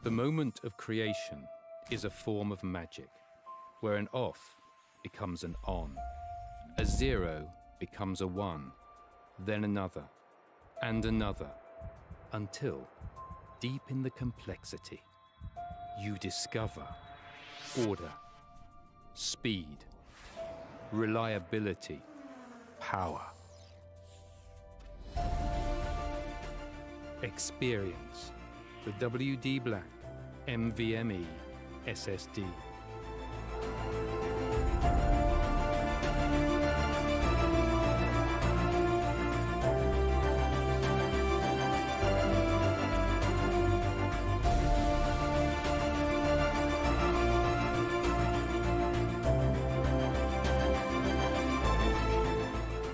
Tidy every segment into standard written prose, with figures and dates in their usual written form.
The moment of creation is a form of magic, where an off becomes an on, a 0 becomes a 1, then another, and another, until, deep in the complexity, you discover order, speed, reliability, power. Experience the WD BLACK NVMe SSD.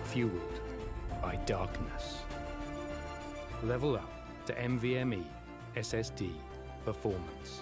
Fueled by darkness. Level up to NVMe SSD performance.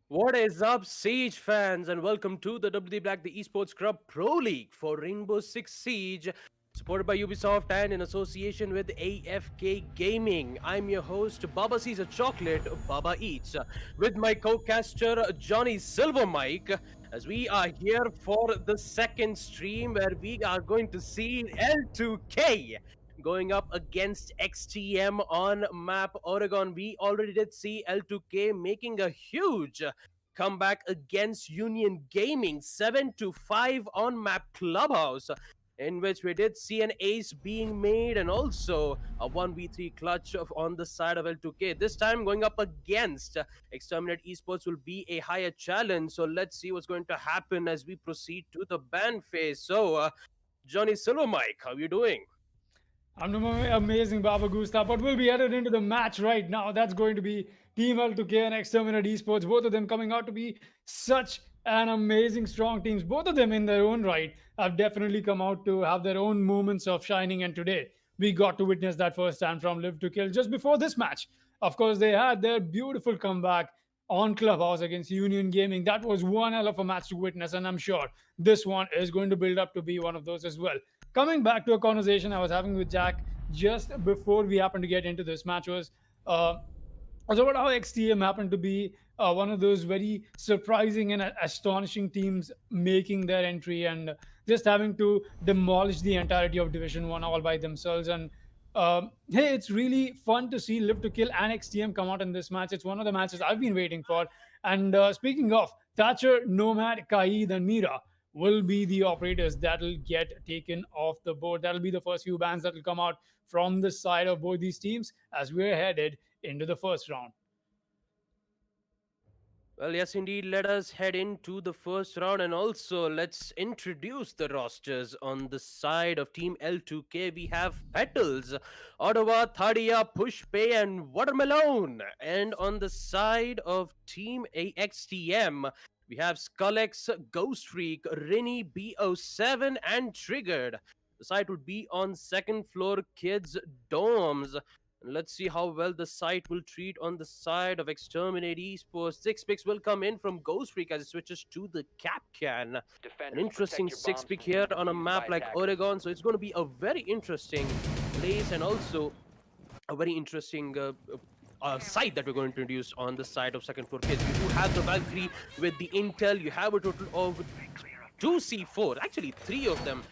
What is up, Siege fans, and welcome to the WD BLACK the Esports Club Pro League for Rainbow Six Siege, supported by Ubisoft and in association with AFK Gaming. I'm your host, Baba Sees a Chocolate, Baba Eats, with my co-caster Johnny Silver Mike, as we are here for the second stream where we are going to see L2K going up against XTM on map Oregon. We already did see L2K making a huge comeback against Union Gaming, 7-5 on map Clubhouse, in which we did see an ace being made and also a 1v3 clutch on the side of L2K. This time going up against Exterminate Esports will be a higher challenge. So let's see what's going to happen as we proceed to the ban phase. So, Johnny Silver Mike, how are you doing? I'm amazing, Baba Gusta, but we'll be headed into the match right now. That's going to be Team L2K and Exterminate Esports, both of them coming out to be such an amazing, strong teams. Both of them in their own right have definitely come out to have their own moments of shining, and today we got to witness that firsthand from Live to Kill just before this match. Of course, they had their beautiful comeback on Clubhouse against Union Gaming. That was one hell of a match to witness, and I'm sure this one is going to build up to be one of those as well. Coming back to a conversation I was having with Jack just before we happened to get into this match was about how XTM happened to be one of those very surprising and astonishing teams making their entry and just having to demolish the entirety of Division 1 all by themselves. And hey, it's really fun to see Live to Kill and XTM come out in this match. It's one of the matches I've been waiting for. And speaking of, Thatcher, Nomad, Kaid, and Mira will be the operators that'll get taken off the board. That'll be the first few bans that will come out from the side of both these teams as we're headed into the first round. Well, yes, indeed. Let us head into the first round and also let's introduce the rosters. On the side of Team L2K, we have Petals, Ottawa, Thadia, Pushpay, and Watermelon. And on the side of Team AXTM, we have Skullex, Ghost Freak, Rini, BO7, and Triggered. The site would be on second floor kids' dorms. Let's see how well the site will treat on the side of Exterminate Esports. 6 picks will come in from Ghost Freak as it switches to the Cap Can. An interesting 6 pick here on a map like Oregon. So it's going to be a very interesting place and also a very interesting site that we're going to introduce on the side of second floor kids. You do have the Valkyrie with the intel. You have a total of 2 C4, actually 3 of them,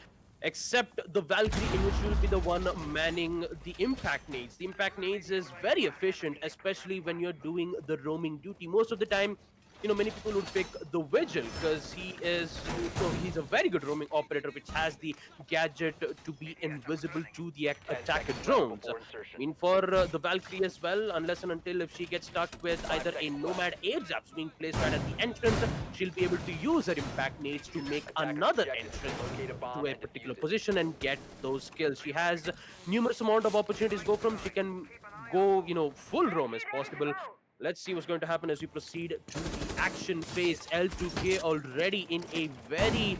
except the Valkyrie, in which will be the one manning the impact nades. The impact nades is very efficient, especially when you're doing the roaming duty. Most of the time, many people would pick the Vigil because he's a very good roaming operator, which has the gadget to be invisible to the attacker drones. I mean, for the Valkyrie as well, unless and until if she gets stuck with either a Nomad air zaps being placed right at the entrance, she'll be able to use her impact nades to make another entrance to a particular position and get those kills. She has numerous amount of opportunities to go from. She can go, full roam as possible. Let's see what's going to happen as we proceed to the action phase. L2K already in a very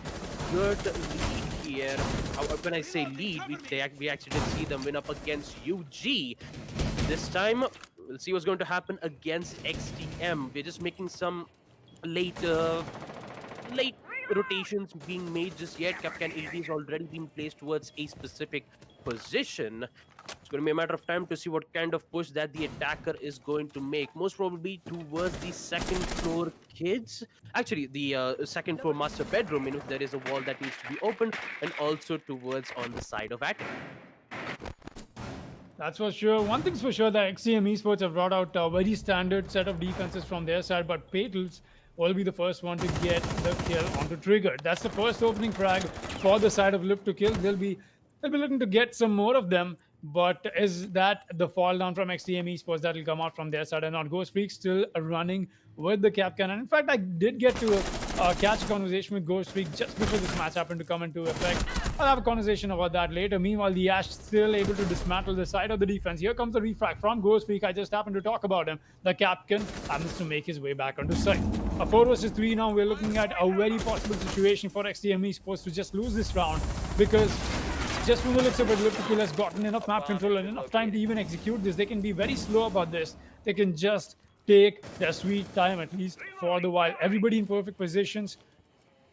good lead here. When I say lead, we actually did see them win up against UG. This time, we'll see what's going to happen against XTM. We're just making some late late rotations being made just yet. Capcan 80 has already been placed towards a specific position. It's going to be a matter of time to see what kind of push that the attacker is going to make. Most probably towards the second floor kids. Actually, the second floor master bedroom, in which there is a wall that needs to be opened, and also towards on the side of Atom. That's for sure. One thing's for sure that XCM Esports have brought out a very standard set of defenses from their side, but Patels will be the first one to get the kill onto Trigger. That's the first opening frag for the side of Live to Kill. They'll be looking to get some more of them, but is that the fall down from XCM Esports that will come out from their side and not? Ghost Freak still running with the cap cannon. In fact, I did get to catch a conversation with Ghost Freak just before this match happened to come into effect. I'll have a conversation about that later. Meanwhile, the Ash still able to dismantle the side of the defense. Here comes the refrag from Ghost Freak. I just happened to talk about him. The Capcan happens to make his way back onto site. A 4 versus 3 now. We're looking at a very possible situation for XTM Esports to just lose this round, because just from the looks of it, Live to Kill has gotten enough map control and enough time to even execute this. They can be very slow about this. They can just take their sweet time, at least for the while. Everybody in perfect positions.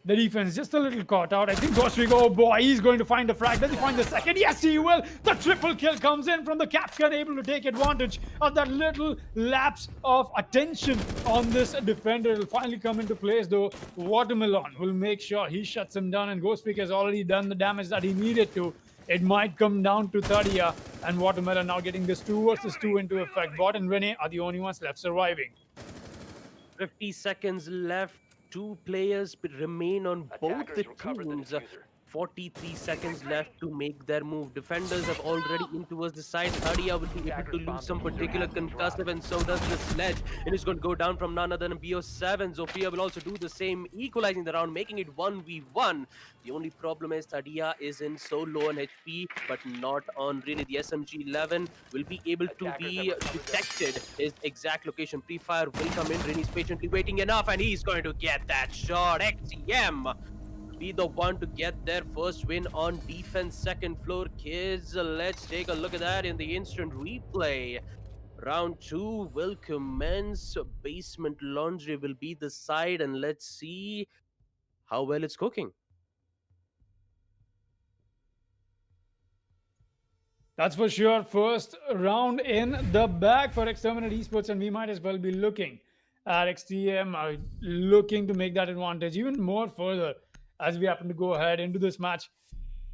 The defense just a little caught out. I think Ghost Freak, oh boy, he's going to find the frag. Does he find the second? Yes, he will. The triple kill comes in from the Capcan, able to take advantage of that little lapse of attention on this defender. It'll finally come into place though. Watermelon will make sure he shuts him down, and Ghost Freak has already done the damage that he needed to. It might come down to Thadia, and Watermelon now getting this 2 versus 2 into effect. Bot and Rene are the only ones left surviving. 50 seconds left. 2 players remain on both the teams. 43 seconds left to make their move. Defenders have already in towards the side. Thadia will be able to lose some particular concussive, and so does the Sledge. And it's going to go down from none other than BO7. Zofia will also do the same, equalizing the round, making it 1v1. The only problem is Thadia is in so low on HP, but not on really the SMG-11. Will be able to be detected his exact location. Pre-fire will come in. Rini is patiently waiting enough, and he's going to get that shot. XTM be the one to get their first win on defense. Second floor kids, let's take a look at that in the instant replay. Round 2 will commence. Basement Laundry will be the side, and let's see how well it's cooking. That's for sure. First round in the bag for Exterminate Esports, and we might as well be looking at XTM looking to make that advantage even more further as we happen to go ahead into this match.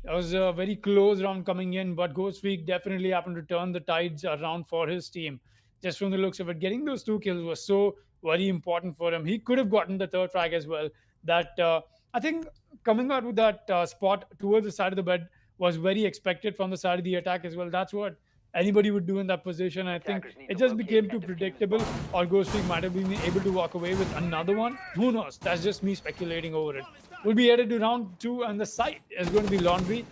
That was a very close round coming in, but Ghost Freak definitely happened to turn the tides around for his team. Just from the looks of it, getting those 2 kills was so very important for him. He could have gotten the 3rd frag as well. That I think coming out with that spot towards the side of the bed was very expected from the side of the attack as well. That's what anybody would do in that position. I think it just became too predictable, or Ghost Freak might have been able to walk away with another one. Who knows? That's just me speculating over it. We'll be headed to round 2, and the site is going to be Laundry.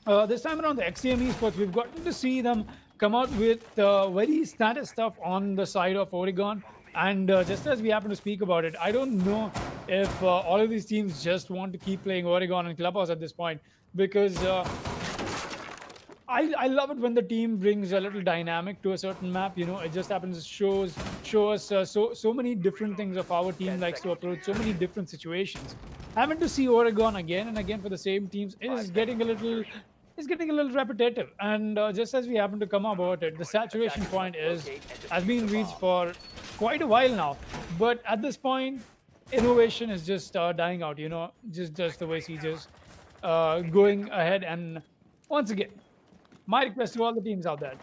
This time around, the XCM Esports, we've gotten to see them come out with very standard stuff on the side of Oregon. And just as we happen to speak about it, I don't know if all of these teams just want to keep playing Oregon and Clubhouse at this point, because I love it when the team brings a little dynamic to a certain map. You know, it just happens to show us so many different things of our team likes to approach, so many different situations. Having to see Oregon again and again for the same teams is getting a little repetitive. And just as we happen to come about it, the saturation point has been reached for quite a while now. But at this point, innovation is just dying out. You know, just the way CJ's going ahead. And once again, my request to all the teams out there: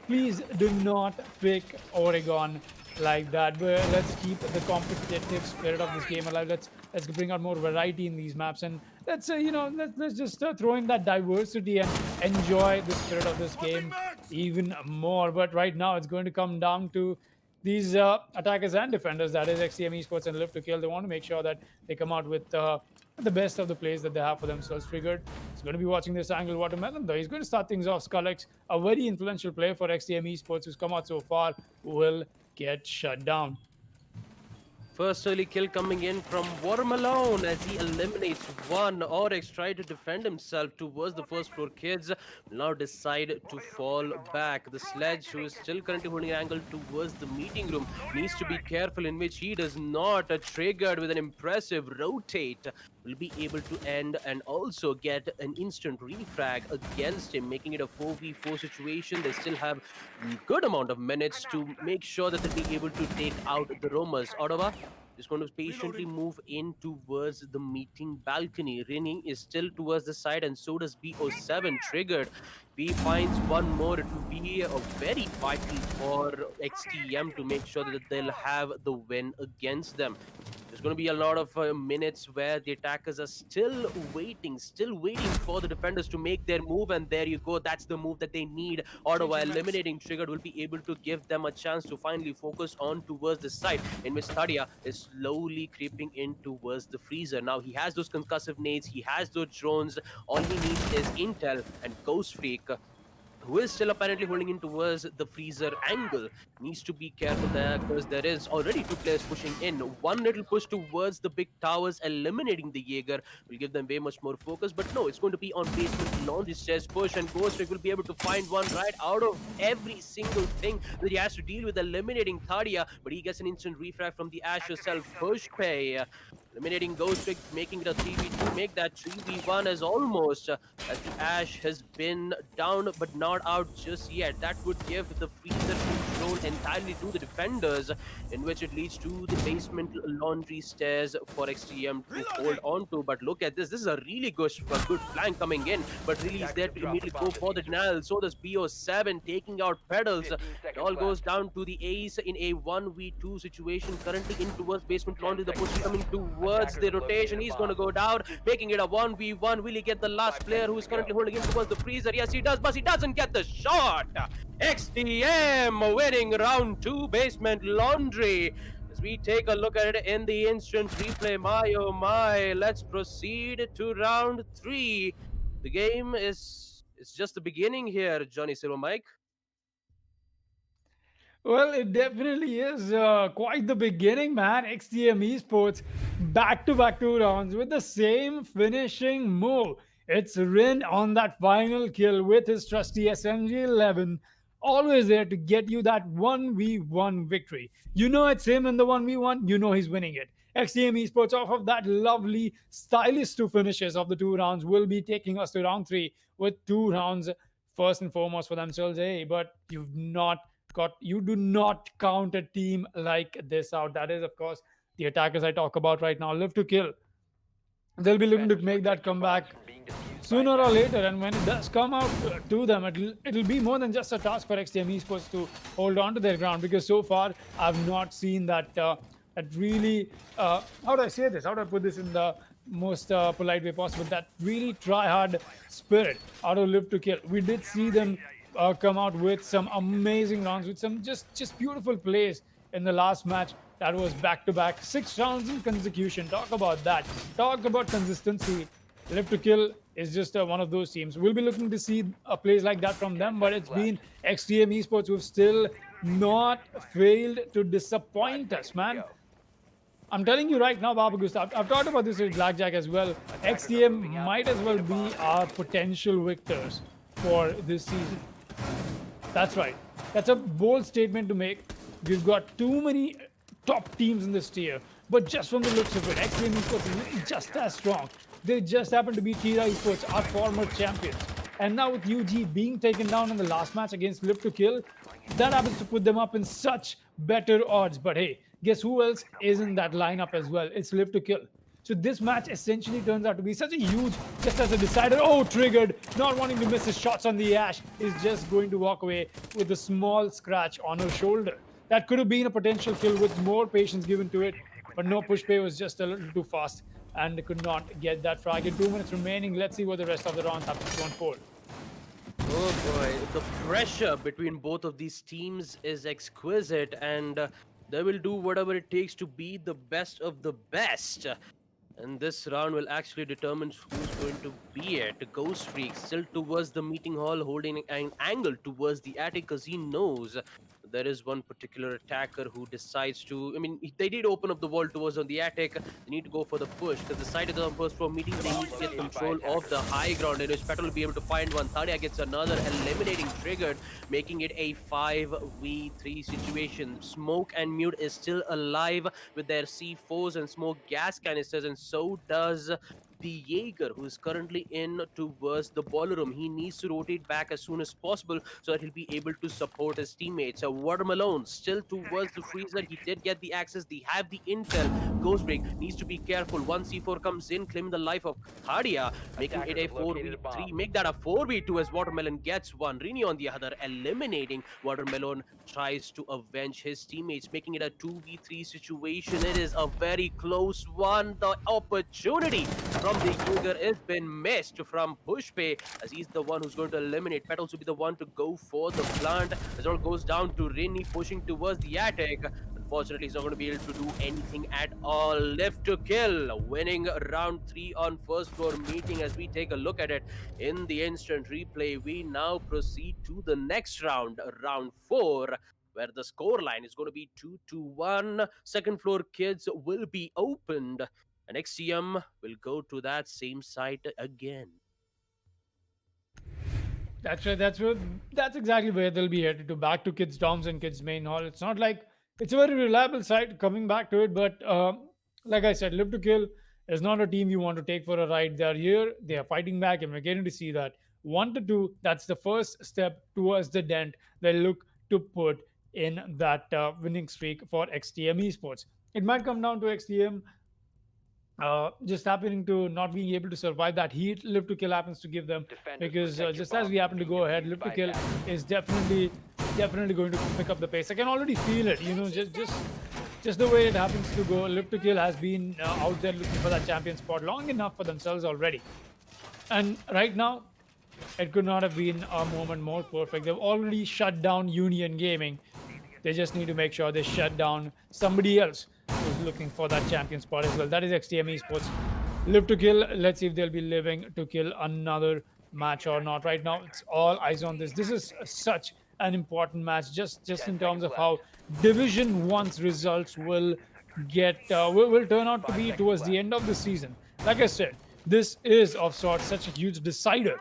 please do not pick Oregon like that. But let's keep the competitive spirit of this game alive. Let's bring out more variety in these maps, and let's just throw in that diversity and enjoy the spirit of this game even more. But right now, it's going to come down to these attackers and defenders, that is XCM Esports and Live to Kill. They want to make sure that they come out with the best of the plays that they have for themselves. Triggered. He's going to be watching this angle. Watermelon, though, he's going to start things off. Skullex, a very influential player for XCM Esports who's come out so far, will get shut down. First early kill coming in from Watermelon as he eliminates one. Oryx tried to defend himself towards the first floor kids. Will now decide to fall back. The Sledge, who is still currently holding an angle towards the meeting room, needs to be careful in which he does not triggered with an impressive rotate. Will be able to end and also get an instant refrag against him, making it a 4v4 situation. They still have good amount of minutes to make sure that they'll be able to take out the Roamers. Ottawa is going to patiently move in towards the meeting balcony. Rinning is still towards the side, and so does BO7 triggered. B finds one more. It will be a very vital for XTM to make sure that they'll have the win against them. There's going to be a lot of minutes where the attackers are still waiting for the defenders to make their move, and there you go. That's the move that they need. Ottawa eliminating Triggered will be able to give them a chance to finally focus on towards the side, in which Stadia is slowly creeping in towards the freezer. Now he has those concussive nades, he has those drones. All he needs is intel, and Ghost Freak, who is still apparently holding in towards the freezer angle, needs to be careful there because there is already two players pushing in. One little push towards the big towers, eliminating the Jaeger will give them way much more focus. But no, it's going to be on basement laundry stairs push, and Ghost Trick will be able to find one right out of every single thing that he has to deal with, eliminating Thadia. But he gets an instant refrag from the Ash herself. Push pay. Eliminating Ghost Trick, making it a 3v2, make that 3v1 as almost as the Ash has been down but not out just yet. That would give the freezer control entirely to the defenders, in which it leads to the basement laundry stairs for XTM to hold on to. But look at this. This is a really good flank coming in, but really is there to immediately go for the denial. So does BO7 taking out Pedals. It all goes down to the Ace in a 1v2 situation, currently in towards basement laundry. The push coming towards the rotation. He's going to go down, making it a 1v1. Will he get the last player who is currently holding in towards the freezer? Yes, he does, but he doesn't get the shot. XTM winning round 2 basement laundry. As we take a look at it in the instant replay, my oh my, let's proceed to round 3. The game is just the beginning here, Johnny Silver Mike. Well, it definitely is quite the beginning, man. XTM Esports back-to-back 2 rounds with the same finishing move. It's Rin on that final kill with his trusty SMG-11, always there to get you that 1v1 victory. You know it's him in the 1v1, you know he's winning it. XTM Esports, off of that lovely stylish 2 finishes of the 2 rounds, will be taking us to round 3 with 2 rounds first and foremost for themselves. Hey, but you do not count a team like this out. That is, of course, the attackers I talk about right now. Live to kill. They'll be looking to make that comeback sooner or later, and when it does come out to them, it'll be more than just a task for XTM Esports to hold on to their ground, because so far I've not seen that that really how do I say this? How do I put this in the most polite way possible? That really try-hard spirit out of Live to Kill. We did see them come out with some amazing rounds, with some just beautiful plays in the last match. That was back-to-back 6 rounds in consecution. Talk about that. Talk about consistency. Live to Kill is just one of those teams. We'll be looking to see plays like that from them, but it's been XTM Esports who've still not failed to disappoint us, man. I'm telling you right now, Baba Gustav, I've talked about this with Blackjack as well. XTM might as well be our potential victors for this season. That's right. That's a bold statement to make. We've got too many top teams in this tier, but just from the looks of it, XTM Esports is just as strong. They just happen to be Tira Esports, our former champions. And now with UG being taken down in the last match against Live to Kill, that happens to put them up in such better odds. But hey, guess who else is in that lineup as well? It's Live to Kill. So this match essentially turns out to be such a huge, just as a decider. Oh, triggered, not wanting to miss his shots on the Ash, is just going to walk away with a small scratch on her shoulder. That could have been a potential kill with more patience given to it, but no, push pay was just a little too fast and could not get that frag. In 2 minutes remaining, let's see what the rest of the rounds have to unfold. Oh boy, the pressure between both of these teams is exquisite, and they will do whatever it takes to be the best of the best. And this round will actually determine who's going to be it. Ghost Freak still towards the meeting hall, holding an angle towards the attic, because he knows there is one particular attacker who decides to. I mean, they did open up the wall towards on the attic. They need to go for the push because the side of the first floor meeting, they need to get control of the high ground. And Petal will be able to find one. Thadia gets another, eliminating triggered, making it a 5v3 situation. Smoke and Mute is still alive with their C4s and smoke gas canisters, and so does the Jaeger, who is currently in towards the boiler room. He needs to rotate back as soon as possible so that he'll be able to support his teammates. Watermelon still towards the freezer. He did get the access. They have the intel. Ghostbreak needs to be careful. One C4 comes in, claiming the life of Thadia, making it a 4v3. Make that a 4v2 as Watermelon gets one. Rini on the other, eliminating. Watermelon tries to avenge his teammates, making it a 2v3 situation. It is a very close one. The opportunity from the Jaeger has been missed from Pushpay, as he's the one who's going to eliminate. Petals will be the one to go for the plant. As all goes down to Rini, pushing towards the attic. Unfortunately, he's not going to be able to do anything at all. Left to kill, winning round 3 on first floor meeting. As we take a look at it in the instant replay, we now proceed to the next round, round 4, where the score line is going to be 2-1. Second floor kids will be opened, and XTM will go to that same site again. That's right. That's exactly where they'll be headed to. Back to Kids Dorms and Kids Main Hall. It's not like it's a very reliable site coming back to it, but like I said, Live to Kill is not a team you want to take for a ride. They are here, they are fighting back, and we're getting to see that 1-2. That's the first step towards the dent they look to put in that winning streak for XTM Esports. It might come down to XTM just happening to not being able to survive that heat Live to Kill happens to give them, because just as we happen to go ahead, Live to Kill is definitely going to pick up the pace. I can already feel it, just the way it happens to go. Live to Kill has been out there looking for that champion spot long enough for themselves already, and right now it could not have been a moment more perfect. They've already shut down Union Gaming. They just need to make sure they shut down somebody else who's looking for that champion spot as well. That is XTM Esports. Live to Kill. Let's see if they'll be living to kill another match or not. Right now, it's all eyes on this. This is such an important match, just in terms of how Division 1's results will turn out to be towards the end of the season. Like I said, this is of sorts such a huge decider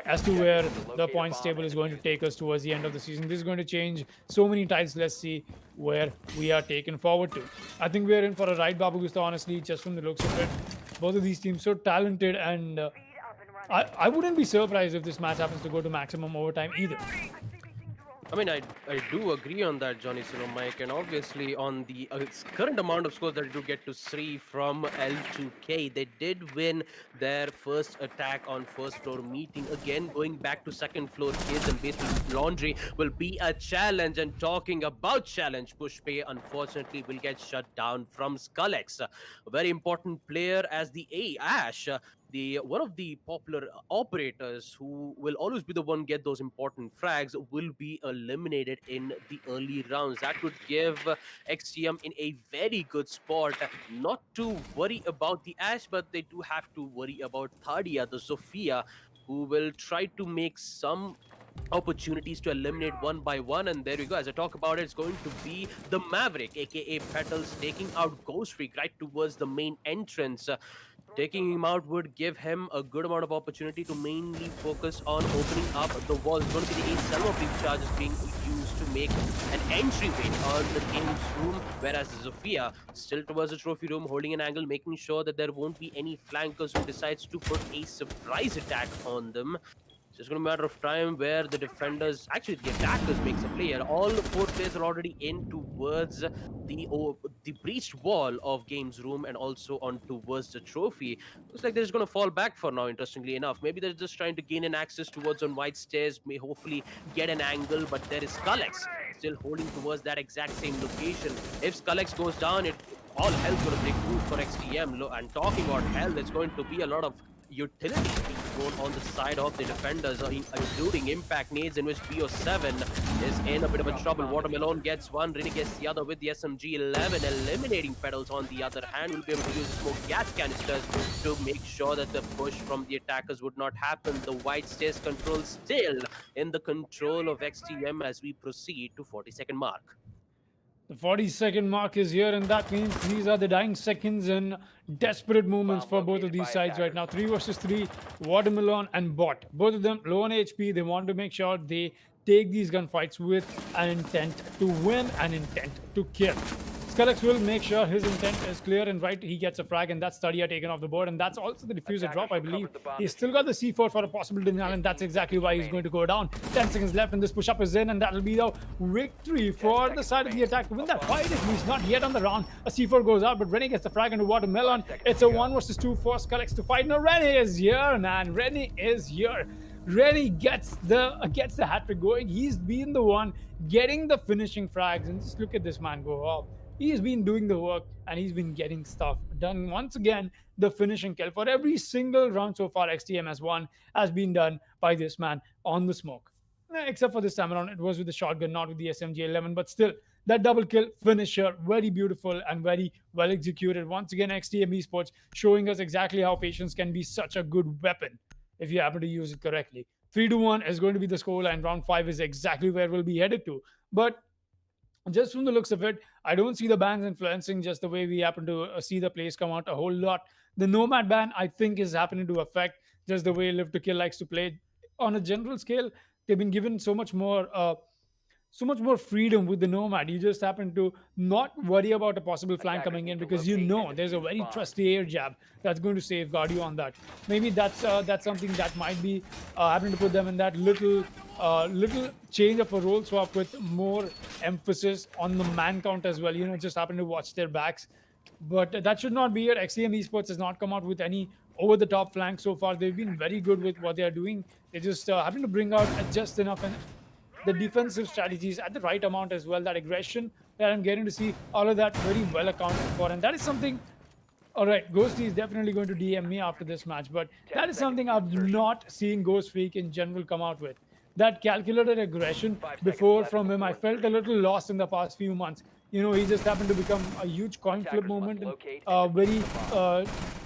as to where the points table is going to take us towards the end of the season. This is going to change so many tides. Let's see where we are taken forward to. I think we're in for a ride, Babu Gusta, honestly, just from the looks of it. Both of these teams so talented, and I wouldn't be surprised if this match happens to go to maximum overtime either. I mean, I do agree on that, Johnny Mike, and obviously on the current amount of scores that you do get to see from L2K, they did win their first attack on first floor meeting. Again, going back to second floor kids and basically laundry will be a challenge. And talking about challenge, Pushpay unfortunately will get shut down from Skullex, a very important player as the Ash. One of the popular operators who will always be the one get those important frags will be eliminated in the early rounds. That would give XTM in a very good spot not to worry about the Ash, but they do have to worry about Thadia, the Sophia, who will try to make some opportunities to eliminate one by one. And there we go. As I talk about it, it's going to be the Maverick, aka Petals, taking out Ghost Freak right towards the main entrance. Taking him out would give him a good amount of opportunity to mainly focus on opening up the wall. It's going to be the 8 Selma charges being used to make an entryway on the game's room, whereas Zofia still towards the trophy room, holding an angle, making sure that there won't be any flankers who decides to put a surprise attack on them. So it's going to be a matter of time where the defenders, actually the attackers, makes a play. And all 4 players are already in towards the breached wall of game's room and also on towards the trophy. Looks like they're just going to fall back for now, interestingly enough. Maybe they're just trying to gain an access towards on white stairs, may hopefully get an angle, but there is Skullex still holding towards that exact same location. If Skullex goes down, all hell's going to break loose for XTM. And talking about hell, there's going to be a lot of utility being thrown on the side of the defenders, including impact nades, in which BO7 is in a bit of a trouble. Watermelon gets one, Rini gets the other with the SMG-11, eliminating Pedals on the other hand. Will be able to use smoke gas canisters to make sure that the push from the attackers would not happen. The white stays control still in the control of XTM as we proceed to 40-second mark. The 40-second mark is here, and that means these are the dying seconds and desperate moments for both of these sides right now. 3 versus 3, Watermelon and Bot. Both of them low on HP. They want to make sure they take these gunfights with an intent to win, an intent to kill. Skrillex will make sure his intent is clear and right. He gets a frag, and that's Stadia taken off the board, and that's also the diffuser drop, I believe. He's still got the C4 for a possible denial, and that's exactly why he's going to go down. 10 seconds left, and this push-up is in, and that'll be the victory for the side of the attack to win that fight. At least not yet on the round. A C4 goes out, but Rennie gets the frag into Watermelon. It's a 1 versus 2 for Skrillex to fight. No, Rennie is here, man. Rennie is here. Rennie gets the hat trick going. He's been the one getting the finishing frags, and just look at this man go off. He's been doing the work and he's been getting stuff done. Once again, the finishing kill for every single round so far XTM has won has been done by this man on the smoke. Except for this time around, it was with the shotgun, not with the SMG-11, but still, that double kill finisher, very beautiful and very well executed. Once again, XTM Esports showing us exactly how patience can be such a good weapon if you happen to use it correctly. 3-1 is going to be the scoreline. Round 5 is exactly where we'll be headed to. But just from the looks of it, I don't see the bans influencing just the way we happen to see the plays come out a whole lot. The Nomad ban, I think, is happening to affect just the way Live to Kill likes to play. On a general scale, they've been given so much more freedom with the Nomad. You just happen to not worry about a possible flank coming in because you know there's a very trusty air jab that's going to safeguard you on that. Maybe that's something that might be happening to put them in that little change of a role swap with more emphasis on the man count as well. Just happen to watch their backs. But that should not be it. XCM Esports has not come out with any over-the-top flank so far. They've been very good with what they are doing. They just happen to bring out just enough and the defensive strategies at the right amount as well. That aggression that I'm getting to see, all of that very well accounted for. And that is something, all right, Ghosty is definitely going to DM me after this match, but that is something I've not seen Ghost Freak in general come out with. That calculated aggression before from him, I felt a little lost in the past few months. He just happened to become a huge coin flip moment and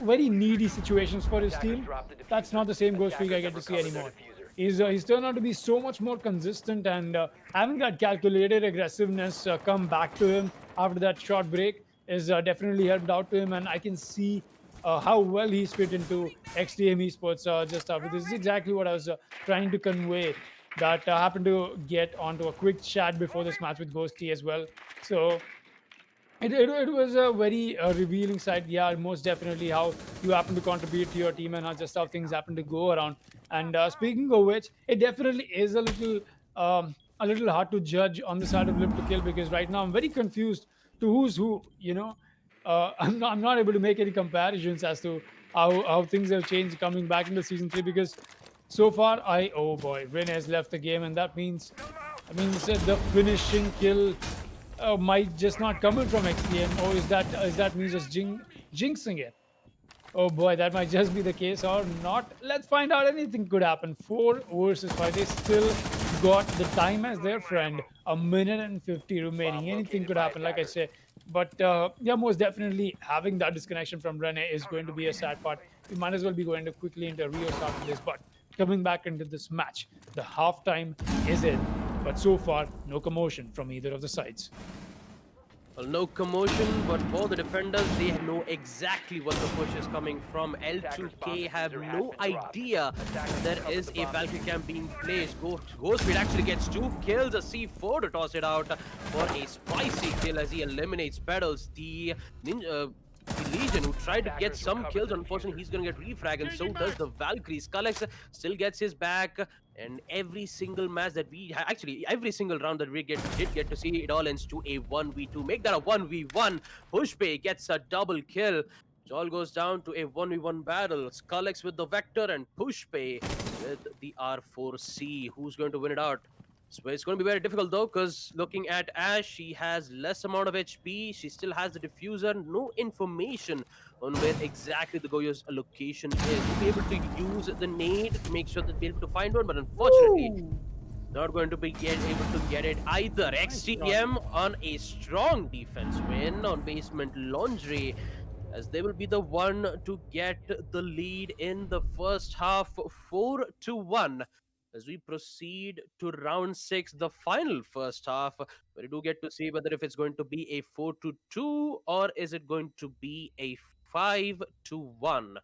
very needy situations for his team. That's not the same Ghost Freak I get to see anymore. He's turned out to be so much more consistent, and having that calculated aggressiveness come back to him after that short break is definitely helped out to him, and I can see how well he's fit into XTM Esports just after this. Is exactly what I was trying to convey. That happened to get onto a quick chat before this match with Ghosty as well. So it was a very revealing sight. Yeah, most definitely how you happen to contribute to your team and just how things happen to go around. And speaking of which, it definitely is a little hard to judge on the side of Live to Kill, because right now I'm very confused to who's who. I'm not able to make any comparisons as to how things have changed coming back into season 3, because so far oh boy, Rin has left the game, and that means the finishing kill might just not come in from XTM. Or is that me just jinxing it? Oh boy, that might just be the case or not. Let's find out. Anything could happen. 4 versus 5. They still got the time as their friend. 1:50 remaining. Anything could happen, like I say. But yeah, most definitely having that disconnection from Rene is going to be a sad part. We might as well be going to quickly into Rio starting this. But coming back into this match, the halftime is in. But so far, no commotion from either of the sides. Well, no commotion, but for the defenders, they know exactly what the push is coming from. L2K have no idea there is a Valkyrie camp being placed. Ghostbeard actually gets 2 kills, a C4 to toss it out for a spicy kill as he eliminates Pedals. The Legion, who tried to get some kills, unfortunately he's going to get refrag, and so does the Valkyrie. Skrillex still gets his back, and every single match that every single round that we did get to see, it all ends to a 1v2. Make that a 1v1. Pushpay gets a double kill. It all goes down to a 1v1 battle. Skrillex with the Vector and Pushpay with the R4C. Who's going to win it out? So it's going to be very difficult though, because looking at Ash, she has less amount of HP. She still has the diffuser. No information on where exactly the Goyo's location is. We'll be able to use the nade to make sure that be able to find one, but unfortunately, Woo! not going to be able to get it either. Nice shot. XTM on a strong defense win on basement laundry, as they will be the one to get the lead in the first half, 4-1. As we proceed to round 6, the final first half, where we do get to see whether if it's going to be a 4-2 or is it going to be a 5-1.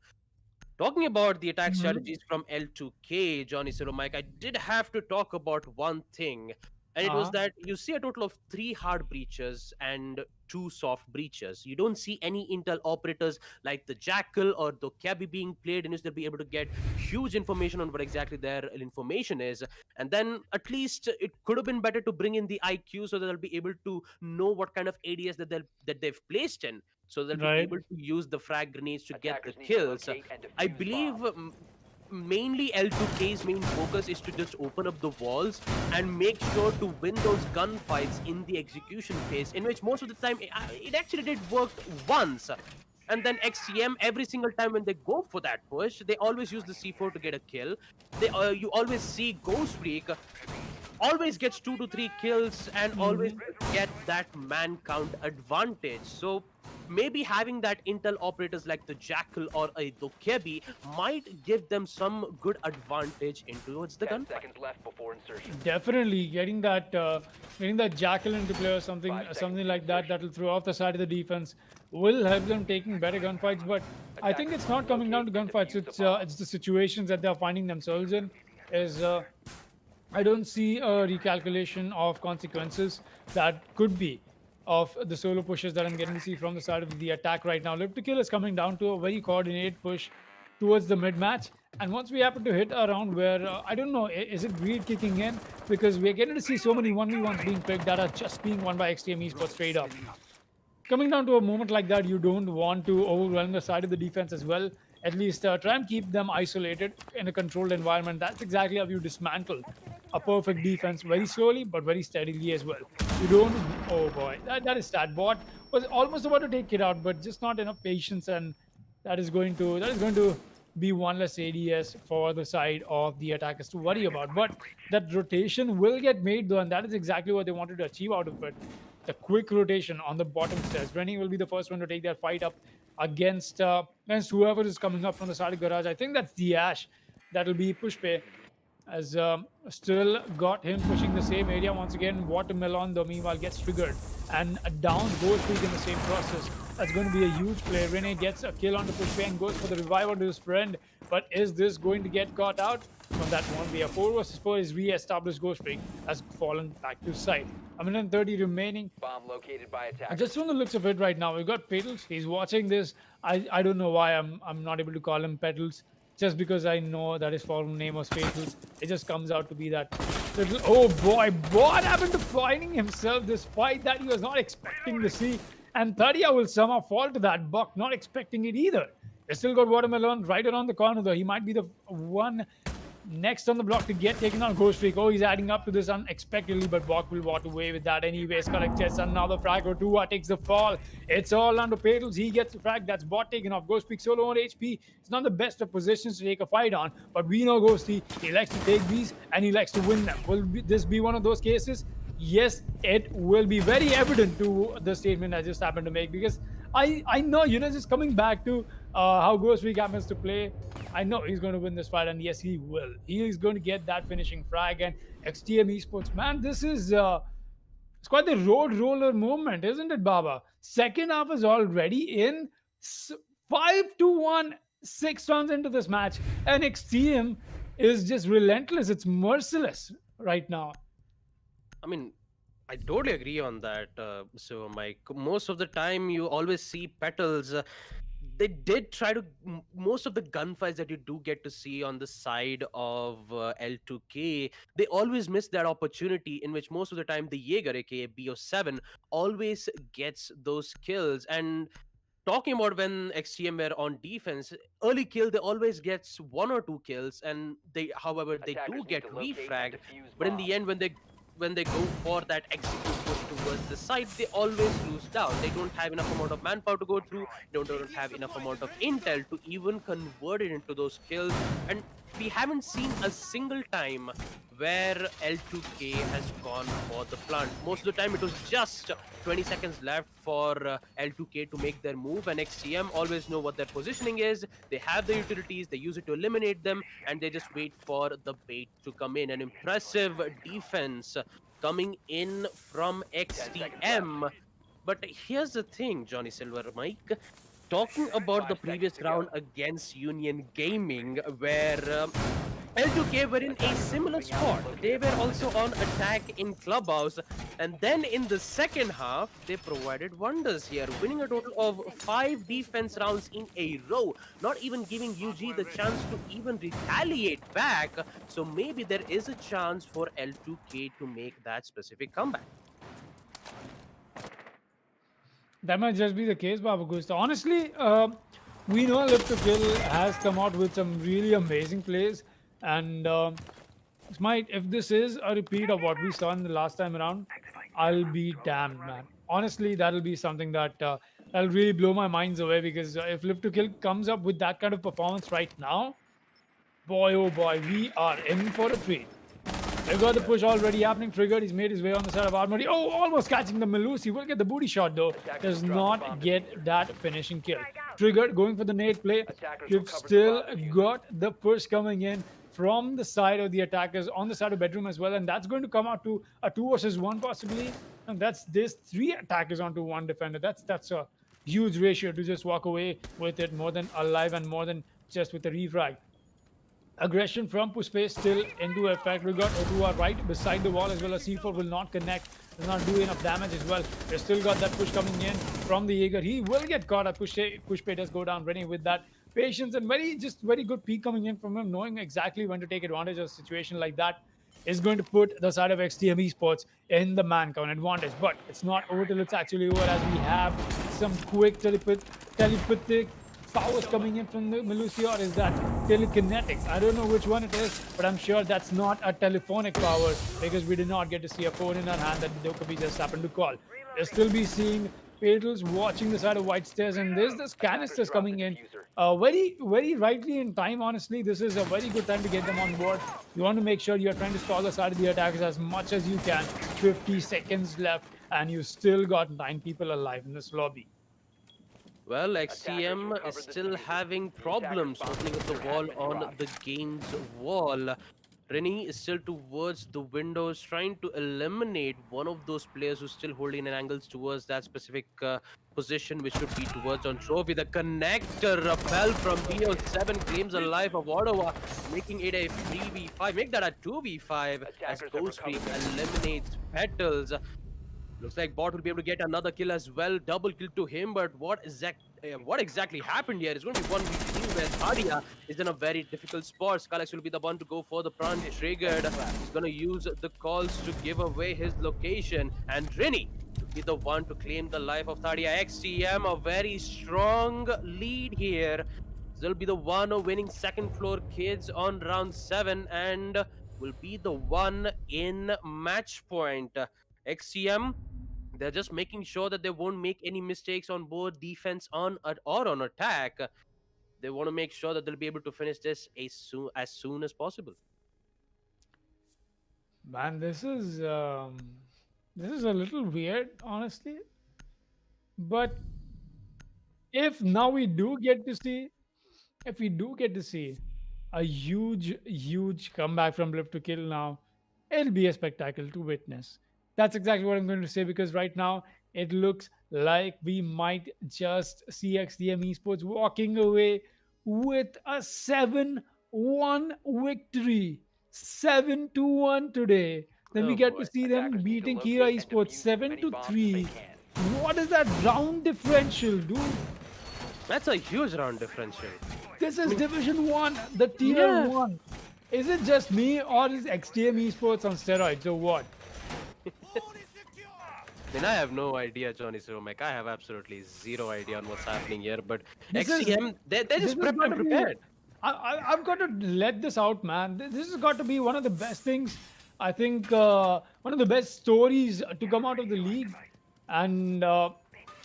Talking about the attack Mhm. strategies from L2K, Johnny Solo Mike, I did have to talk about one thing. And it was Uh-huh. that you see a total of 3 hard breaches and 2 soft breaches. You don't see any Intel operators like the Jackal or the Cabby being played, in which they'll be able to get huge information on what exactly their information is. And then at least it could have been better to bring in the IQ so that they'll be able to know what kind of ADS they've placed in, so they'll be Right. able to use the frag grenades to get the kills. I believe mainly L2K's main focus is to just open up the walls and make sure to win those gunfights in the execution phase, in which most of the time it actually did work once. And then XCM, every single time when they go for that push, they always use the C4 to get a kill. You always see Ghost Freak always gets 2 to 3 kills and always Mhm. get that man count advantage. So maybe having that Intel operators like the Jackal or a Dokebi might give them some good advantage into towards the gunfight. Definitely getting that jackal into play or something like that that will throw off the side of the defense will help them taking better gunfights. But I think it's not coming down to gunfights. It's the situations that they're finding themselves in. Is I don't see a recalculation of consequences that could be of the solo pushes that I'm getting to see from the side of the attack right now. Live to Kill is coming down to a very coordinated push towards the mid match. And once we happen to hit around where, I don't know, is it greed kicking in? Because we're getting to see so many 1v1s being picked that are just being won by XTM Esports straight up. Coming down to a moment like that, you don't want to overwhelm the side of the defense as well. At least try and keep them isolated in a controlled environment. That's exactly how you dismantle a perfect defense very slowly but very steadily as well. You don't. Oh boy, that is that bot was almost about to take it out, but just not enough patience, and that is going to be one less ADS for the side of the attackers to worry about. But that rotation will get made though, and that is exactly what they wanted to achieve out of it. The quick rotation on the bottom stairs. Rennie will be the first one to take that fight up against whoever is coming up from the side of garage. I think that's the Ash. That'll be Pushpe as still got him pushing the same area once again. Watermelon, though, meanwhile gets triggered and down goes Freak in the same process. That's going to be a huge play. Rene gets a kill on the Pushpe and goes for the revival to his friend. But is this going to get caught out? From that one, we have 4 versus 4 is re-established. Ghost Freak has fallen back to site. A minute and 30 remaining. And just from the looks of it right now, we've got Petals. He's watching this. I don't know why I'm not able to call him Petals. Just because I know that his full name was Petals. It just comes out to be that little. Oh boy, what happened to finding himself this fight that he was not expecting to see? And Thadia will somehow fall to that buck, not expecting it either. They still got Watermelon right around the corner though. He might be the one next on the block to get taken on Ghost Freak. Oh, he's adding up to this unexpectedly, but Bok will walk away with that anyways. Correct chest, another frag or two. Takes the fall. It's all under Petals. He gets the frag. That's Bot taken off. Ghost Freak solo on HP. It's not the best of positions to take a fight on, but we know Ghosty. He likes to take these and he likes to win them. Will this be one of those cases? Yes, it will be very evident to the statement I just happened to make, because I know, just coming back to how Ghost Freak happens to play, I know he's going to win this fight, and yes, he will. He is going to get that finishing frag. And XTM Esports, man, this is it's quite the road roller moment, isn't it, Baba? Second half is already in 5-1, 6 rounds into this match, and XTM is just relentless. It's merciless right now. I mean, I totally agree on that. So, Mike, most of the time you always see Petals. They did try to most of the gunfights that you do get to see on the side of L2K, they always miss that opportunity, in which most of the time the Jaeger, aka BO7, always gets those kills. And talking about when XTM were on defense, early kill they always gets 1 or 2 kills, and they, however, they do get refragged. But in the end, when they when they go for that execute push towards the side, they always lose down. They don't have enough amount of manpower to go through. Don't have enough amount of intel to even convert it into those kills. And we haven't seen a single time where L2K has gone for the plant. Most of the time, it was just 20 seconds left for L2K to make their move, and XTM always know what their positioning is. They have the utilities, they use it to eliminate them, and they just wait for the bait to come in. An impressive defense coming in from XTM. But here's the thing, Johnny Silver, Mike. Talking about the previous round against Union Gaming, where L2K were in a similar spot. They were also on attack in Clubhouse, and then in the second half, they provided wonders here, winning a total of 5 defense rounds in a row, not even giving UG the chance to even retaliate back. So maybe there is a chance for L2K to make that specific comeback. That might just be the case, Baba Gusta. Honestly, we know Live to Kill has come out with some really amazing plays, and Smite, if this is a repeat of what we saw in the last time around, I'll be damned, man. Honestly, that'll be something that'll really blow my minds away, because if Live to Kill comes up with that kind of performance right now, boy oh boy, we are in for a treat. They've got the push already happening. Triggered. He's made his way on the side of Armory. Oh, almost catching the Malus. He will get the booty shot though. Does not get that finishing kill. Triggered going for the nade play. We've still got the push coming in from the side of the attackers on the side of bedroom as well, and that's going to come out to a 2 versus 1 possibly. And that's this 3 attackers onto 1 defender. That's a huge ratio to just walk away with it, more than alive and more than just with a refrag. Aggression from Puspe still into effect. We got O2R right beside the wall as well as C4 will not connect. Does not do enough damage as well. They still got that push coming in from the Jaeger. He will get caught up. Pushpe does go down Rennie with that patience and very good peek coming in from him, knowing exactly when to take advantage of a situation like that is going to put the side of XTM Esports in the man count advantage. But it's not over till it's actually over, as we have some quick telepathic powers coming in from the Melusi, or is that telekinetic? I don't know which one it is, but I'm sure that's not a telephonic power, because we did not get to see a phone in our hand that Dokabi just happened to call. We'll still be seeing Fatals watching the side of White Stairs, and there's this canisters coming in very rightly in time. Honestly, this is a very good time to get them on board. You want to make sure you're trying to stall the side of the attackers as much as you can. 50 seconds left, and you still got 9 people alive in this lobby. Well, XTM is still having problems opening up the wall on the game's wall. Rennie is still towards the windows, trying to eliminate one of those players who's still holding an angles towards that specific position, which should be towards on trophy. The connector fell from BO7, claims a life of Ottawa, making it a 3v5. Make that a 2v5 as Ghostream eliminates Petals. Looks like Bot will be able to get another kill as well. Double kill to him, but what exactly happened here? It's going to be 1v3 where Thadia is in a very difficult spot. Skalex will be the one to go for the front. Triggered. He's going to use the calls to give away his location. And Rennie will be the one to claim the life of Thadia. XTM, a very strong lead here. They'll be the one winning second floor kids on round 7 and will be the one in match point. XTM, they're just making sure that they won't make any mistakes on both defense or on attack. They want to make sure that they'll be able to finish this as soon as possible. Man, this is a little weird, honestly. But if we do get to see a huge comeback from Live to Kill now, it'll be a spectacle to witness. That's exactly what I'm going to say, because right now it looks like we might just see XTM Esports walking away with a 7-1 victory. 7-1 today. Then we get to see them beating Kira Esports 7-3. What is that round differential, dude? That's a huge round differential. This is Division 1, the Tier 1. Is it just me, or is XTM Esports on steroids, or what? I have no idea, Johnny Siromek. I have absolutely zero idea on what's happening here. But XTM, they're just prepared. I've got to let this out, man. This has got to be one of the best things I think one of the best stories to come out of the league, and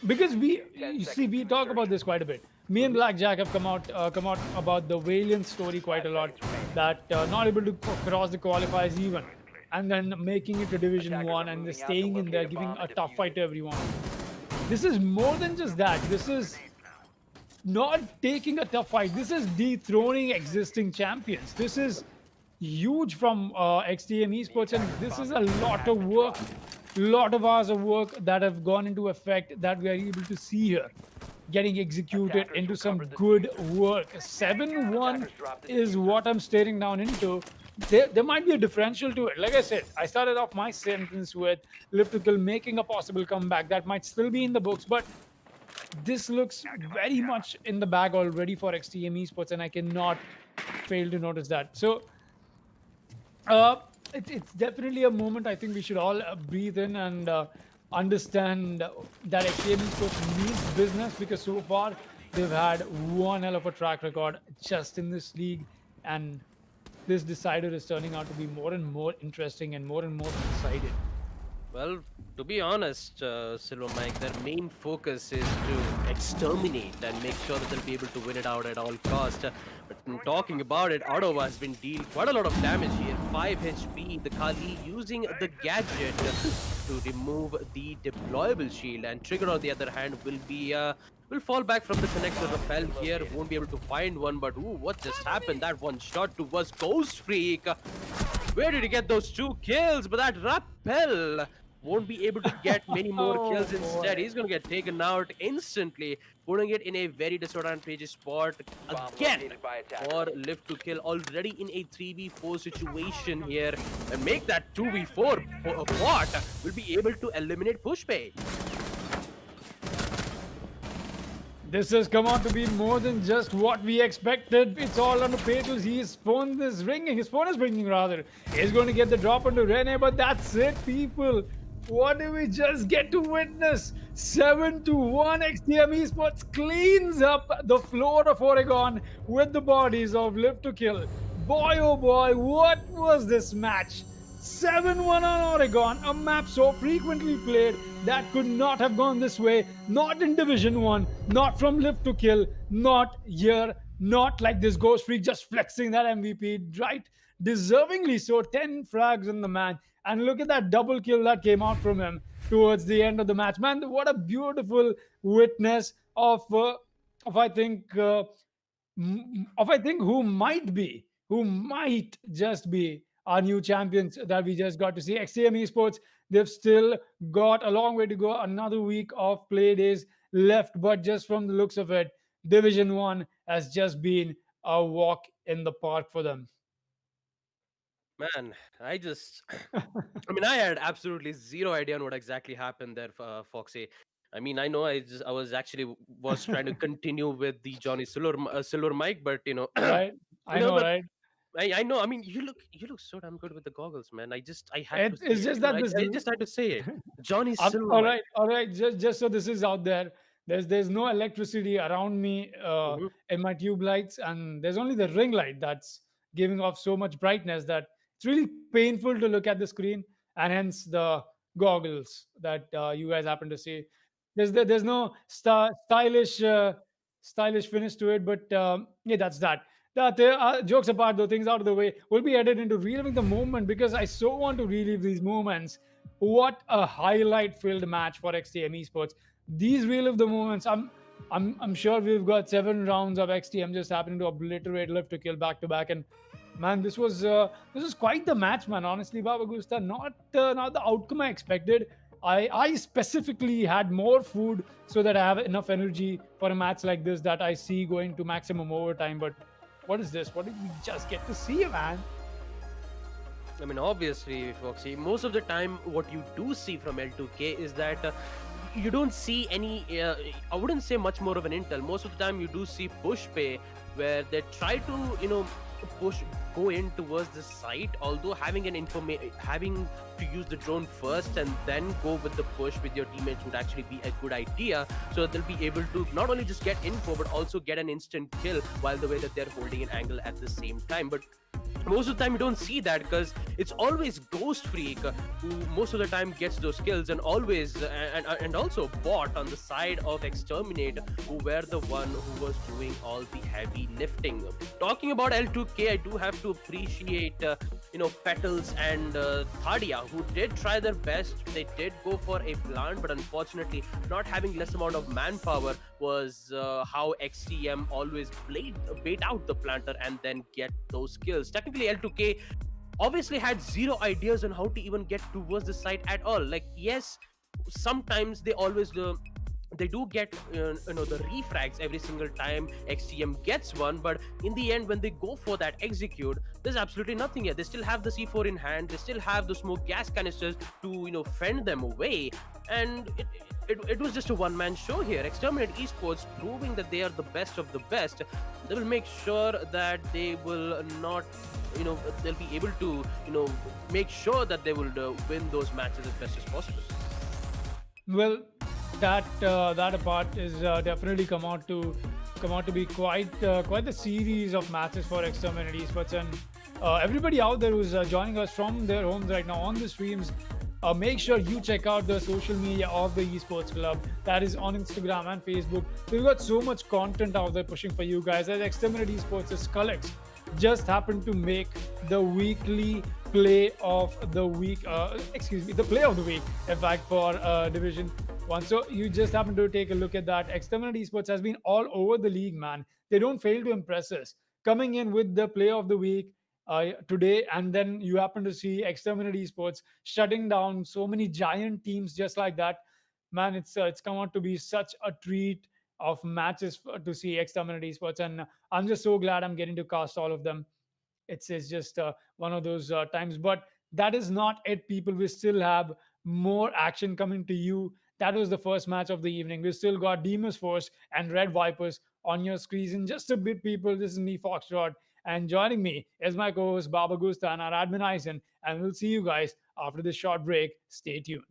because you see, we talk about this quite a bit. Me and Mhm. Blackjack have come out about the Valiant story quite a lot. That not able to cross the qualifiers even, and then making it to Division One and then staying in there, giving a tough fight to everyone. This is more than just that. This is not taking a tough fight. This is dethroning existing champions. This is huge from XTM Esports, and this is a lot of work, lot of hours of work that have gone into effect that we are able to see here, getting executed into some good work. 7-1 is what I'm staring down into. There might be a differential to it. Like I said, I started off my sentence with Liptical making a possible comeback. That might still be in the books, but this looks very much in the bag already for XTM Esports, and I cannot fail to notice that. So, uh, it's definitely a moment I think we should all breathe in and understand that XTM Esports means business, because so far they've had one hell of a track record just in this league, and this decider is turning out to be more and more interesting and more excited. Well, to be honest, Silver Mike, their main focus is to exterminate and make sure that they'll be able to win it out at all cost. But in talking about it, Ottawa has been dealing quite a lot of damage here. 5 HP, the Kali using the gadget to remove the deployable shield, and Trigger on the other hand will fall back from the connector rappel here, won't be able to find one, but ooh, what just happened? That one shot towards Ghost Freak. Where did he get those 2 kills? But that rappel won't be able to get many more Oh, kills. Instead, boy. he's going to get taken out instantly, putting it in a very disadvantageous spot again for Live to Kill, already in a 3v4 situation here, and make that 2v4 bot will be able to eliminate Pushpay. This has come out to be more than just what we expected. It's all on the Patriots. His phone is ringing. His phone is ringing, rather. He's going to get the drop onto Rene, but that's it, people. What do we just get to witness? 7-1. XTM Esports cleans up the floor of Oregon with the bodies of Live to Kill. Boy, oh boy, what was this match? 7-1 on Oregon, a map so frequently played that could not have gone this way. Not in Division 1, not from Live to Kill, not here, not like this Ghost Freak just flexing that MVP, right? Deservingly so, 10 frags on the man. And look at that double kill that came out from him towards the end of the match. Man, what a beautiful witness of I think, of I think who might just be our new champions that we just got to see. XTM Esports, they've still got a long way to go. Another week of play days left, but just from the looks of it, Division 1 has just been a walk in the park for them. Man, I mean, I had absolutely zero idea on what exactly happened there, Foxy. I mean, I know I was actually was trying to continue with the Johnny Silver Mike, but Right? I no, know, but right? I know. I mean, you look so damn good with the goggles, man. I had to say It's it. just that this. I just had to say it. Johnny Silver Mike. All right. Just so this is out there. There's no electricity around me Mhm. in my tube lights, and there's only the ring light that's giving off so much brightness that it's really painful to look at the screen, and hence the goggles that you guys happen to see. There's no stylish finish to it, but yeah, that's that. Jokes apart, though, things out of the way, we'll be headed into reliving the moment, because I so want to relive these moments. What a highlight-filled match for XTM Esports. These relive the moments. I'm sure we've got 7 rounds of XTM just happening to obliterate Live to Kill back to back, and man, this was quite the match, man. Honestly, Baba Gusta, not the outcome I expected. I specifically had more food so that I have enough energy for a match like this that I see going to maximum overtime. But what is this? What did we just get to see, man? I mean, obviously, Foxy, most of the time, what you do see from L2K is that you don't see any, I wouldn't say much more of an intel. Most of the time, you do see push pay, where they try to, go in towards the site, although having having to use the drone first and then go with the push with your teammates would actually be a good idea, so they'll be able to not only just get info but also get an instant kill while the way that they're holding an angle at the same time. But most of the time you don't see that, because it's always Ghost Freak who most of the time gets those kills, and always and also Bot on the side of Exterminate, who were the one who was doing all the heavy lifting. Talking about L2K, I do have to appreciate Petals and Thadia, who did try their best. They did go for a plant, but unfortunately not having less amount of manpower was how XTM always bait out the planter and then get those kills. Technically, L2K obviously had zero ideas on how to even get towards the site at all. Like, yes, sometimes they do get the refrags every single time XTM gets one, but in the end, when they go for that execute, there's absolutely nothing here. They still have the C4 in hand, they still have the smoke gas canisters to fend them away, and it was just a one-man show here. Exterminate Esports proving that they are the best of the best. They will make sure that they will not, they'll be able to, make sure that they will win those matches as best as possible. Well, that apart is definitely come out to be quite the series of matches for Exterminate Esports, and everybody out there who's joining us from their homes right now on the streams. Make sure you check out the social media of the Esports Club. That is on Instagram and Facebook. We've got so much content out there pushing for you guys. As Exterminate Esports' Collects just happened to make the weekly play of the week. The play of the week, in fact, for Division 1. So you just happen to take a look at that. Exterminate Esports has been all over the league, man. They don't fail to impress us. Coming in with the play of the week today, and then you happen to see Exterminate Esports shutting down so many giant teams just like that. Man, it's come out to be such a treat of matches to see Exterminate Esports, and I'm just so glad I'm getting to cast all of them. It's just one of those times, but that is not it, people. We still have more action coming to you. That was the first match of the evening. We still got Demon's Force and Red Vipers on your screens in just a bit, people. This is me, Foxtrot, and joining me is my co-host Baba Gusta and our admin Eisen, and we'll see you guys after this short break. Stay tuned.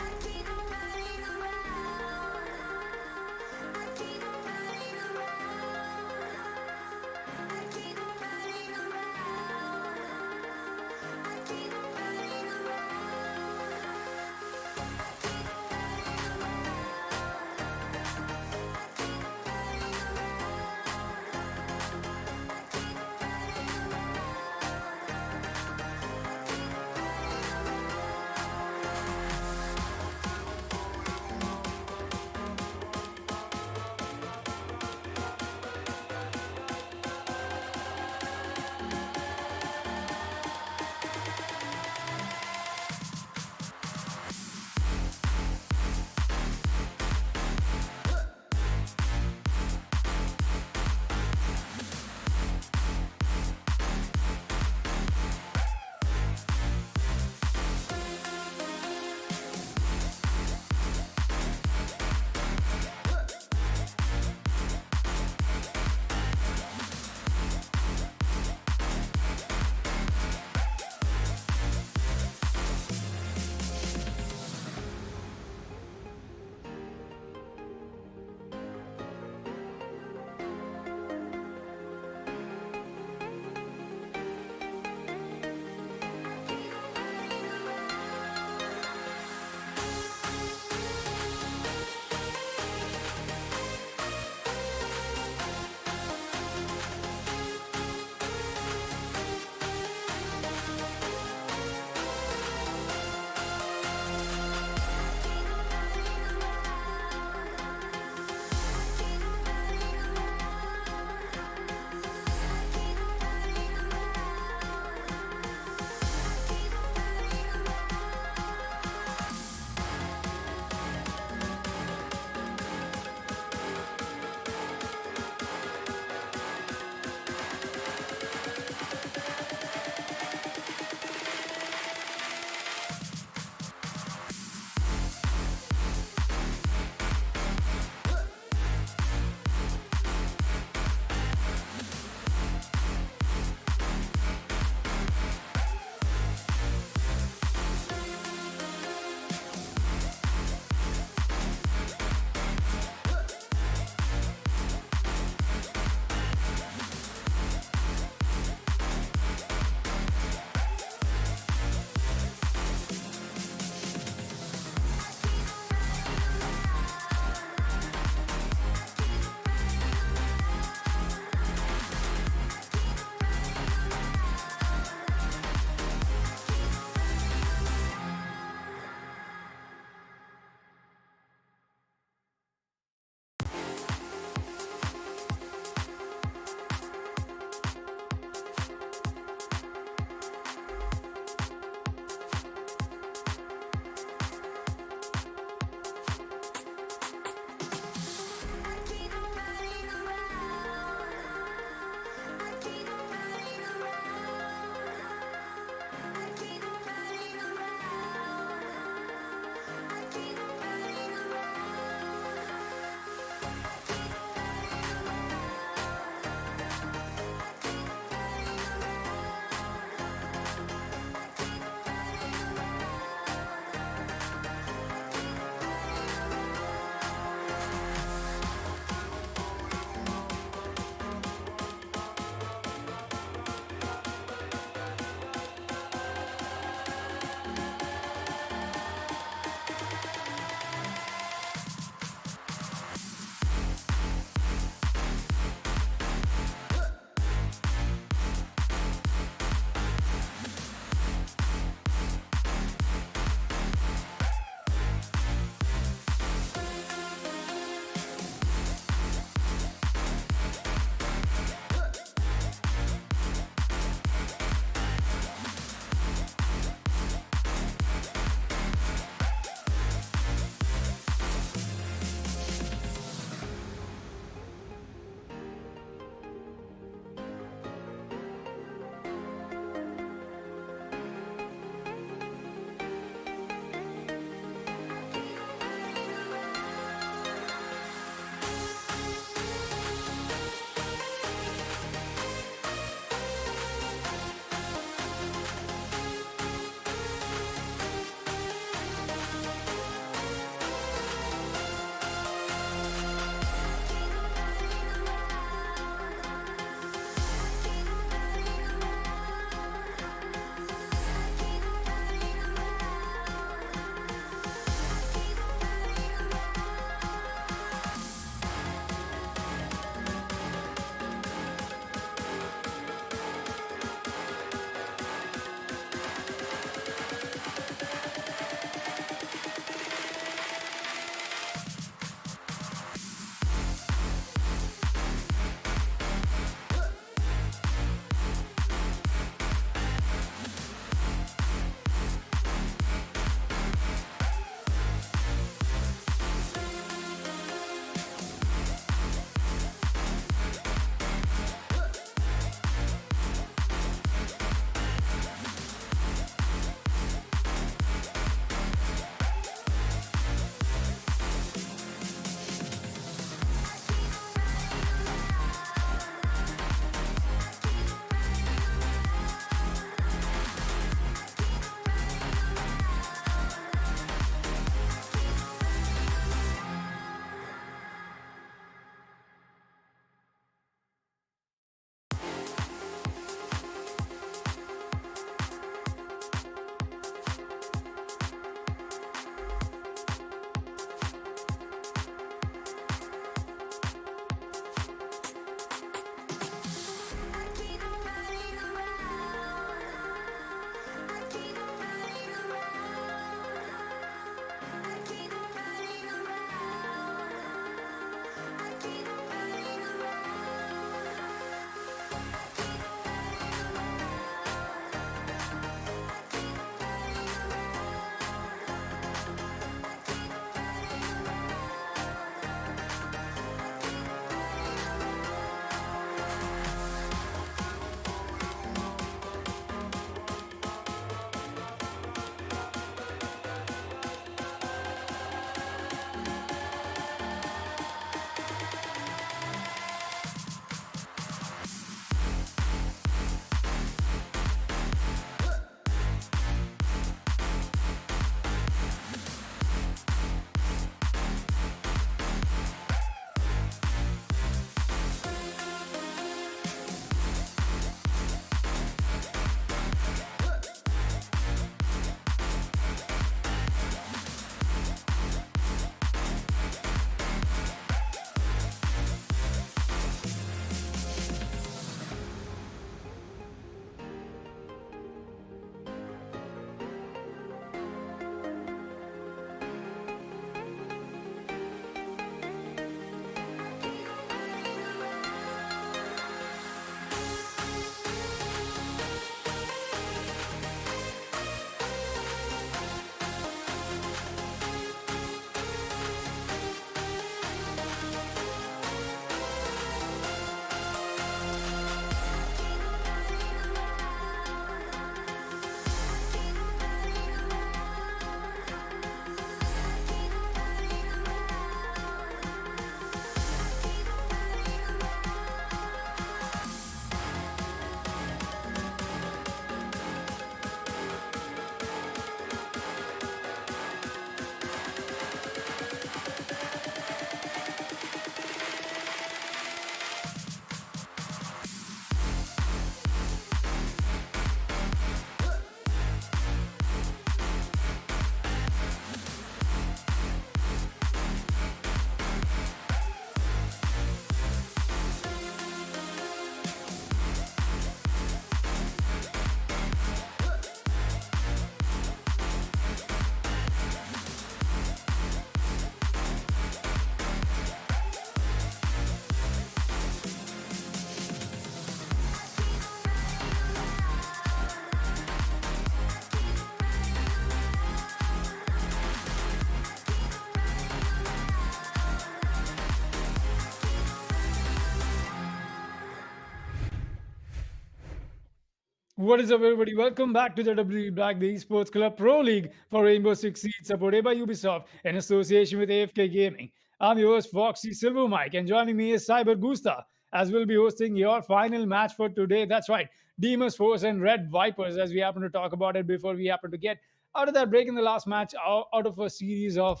What is up, everybody? Welcome back to the WD BLACK, the Esports Club Pro League for Rainbow Six Siege, supported by Ubisoft in association with AFK Gaming. I'm your host, Foxy Silver Mike, and joining me is Cyber Gusta, as we'll be hosting your final match for today. That's right, Demons Force and Red Vipers, as we happen to talk about it before we happen to get out of that break in the last match, out of a series of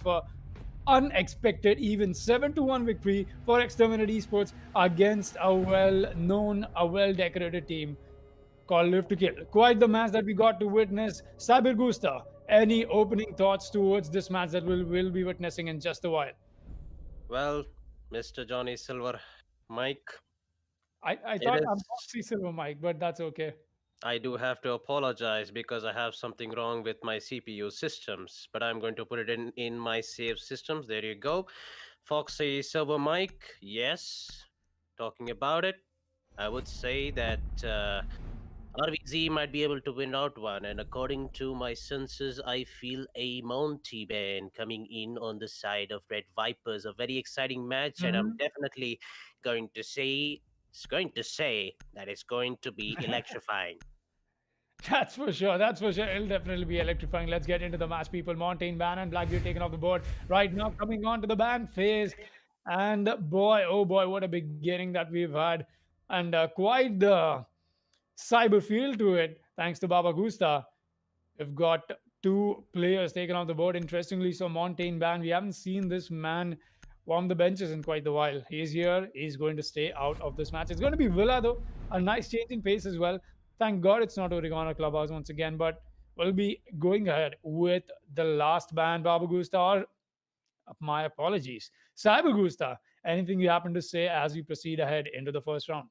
unexpected, even 7-1 victory for Exterminate Esports against a well-known, a well-decorated team called Live to Kill. Quite the match that we got to witness. Cyber Gusta, any opening thoughts towards this match that we'll be witnessing in just a while? Well, Mr. Johnny Silver, Mike, I it thought I'm is. Foxy Silver Mike, but that's okay. I do have to apologize because I have something wrong with my CPU systems, but I'm going to put it in my save systems. There you go. Foxy Silver Mike, yes. Talking about it, I would say that RVZ might be able to win out one, and according to my senses, I feel a Monty ban coming in on the side of Red Vipers. A very exciting match, and I'm Mhm. definitely going to say that it's going to be electrifying. That's for sure. That's for sure. It'll definitely be electrifying. Let's get into the match, people. Montaigne ban and Blackbeard taken off the board right now, coming on to the ban phase. And boy, oh boy, what a beginning that we've had. And quite the cyber feel to it, thanks to Baba Gusta. We've got two players taken off the board. Interestingly, so Montaigne ban. We haven't seen this man warm the benches in quite a while. He's here. He's going to stay out of this match. It's going to be Villa, though. A nice change in pace as well. Thank God it's not Oregano Clubhouse once again, but we'll be going ahead with the last ban, Baba Gusta, or my apologies, Cyber Gusta. Anything you happen to say as we proceed ahead into the first round?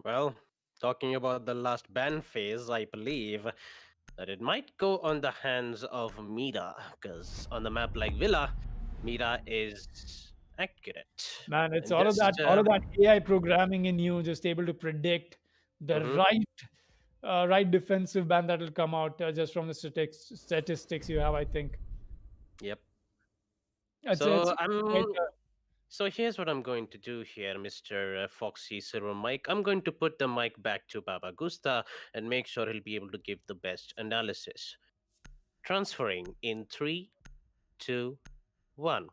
Well, talking about the last ban phase, I believe that it might go on the hands of Mira, because on the map like Villa, Mira is accurate. Man, it's And just all of that AI programming in you, just able to predict the mhm, right defensive band that will come out just from the statistics you have. I think yep. it's So quite, so here's what I'm going to do here, Mr. Foxy Silver Mike. I'm going to put the mic back to Baba Gusta and make sure he'll be able to give the best analysis. Transferring in three, two, one.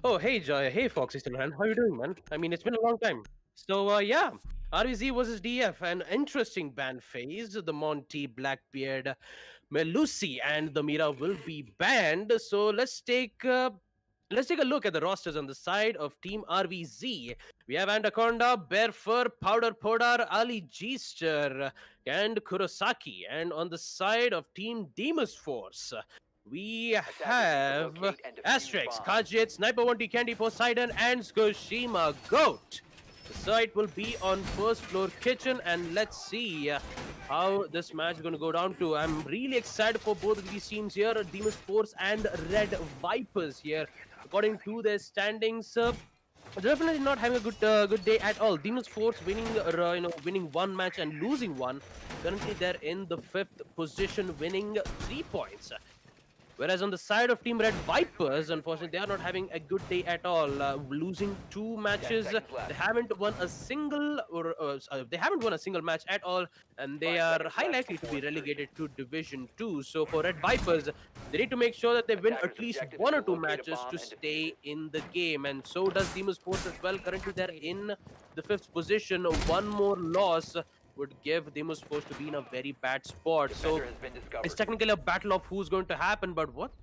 Oh, hey, Joy. Hey, Foxy Silverhand. How you doing, man? I mean, it's been a long time. So, yeah, RVZ versus DF, an interesting band phase. The Monty, Blackbeard, Melusi, and the Mira will be banned. So let's take a look at the rosters on the side of Team RVZ. We have Anaconda, Bearfur, Powder Podar, Ali Geester, and Kurosaki. And on the side of Team Demus Force, we have Asterix, Kajit, Sniper 1T Candy, Poseidon, and Skoshima Goat. The site will be on first floor kitchen, and let's see how this match is going to go down to. I'm really excited for both of these teams here, Demon Force and Red Vipers here. According to their standings, definitely not having a good day at all. Demons Force winning one match and losing one. Currently, they're in the 5th position, winning 3 points. Whereas on the side of Team Red Vipers, unfortunately, they are not having a good day at all. Losing 2 matches, they haven't won a single, they haven't won a single match at all, and they are high likely to be relegated to Division 2. So for Red Vipers, they need to make sure that they win at least 1 or 2 matches to stay in the game, and so does Demon Sports as well. Currently, they're in the 5th position. One more loss would give Demus Force to be in a very bad spot. So it's technically a battle of who's going to happen. But what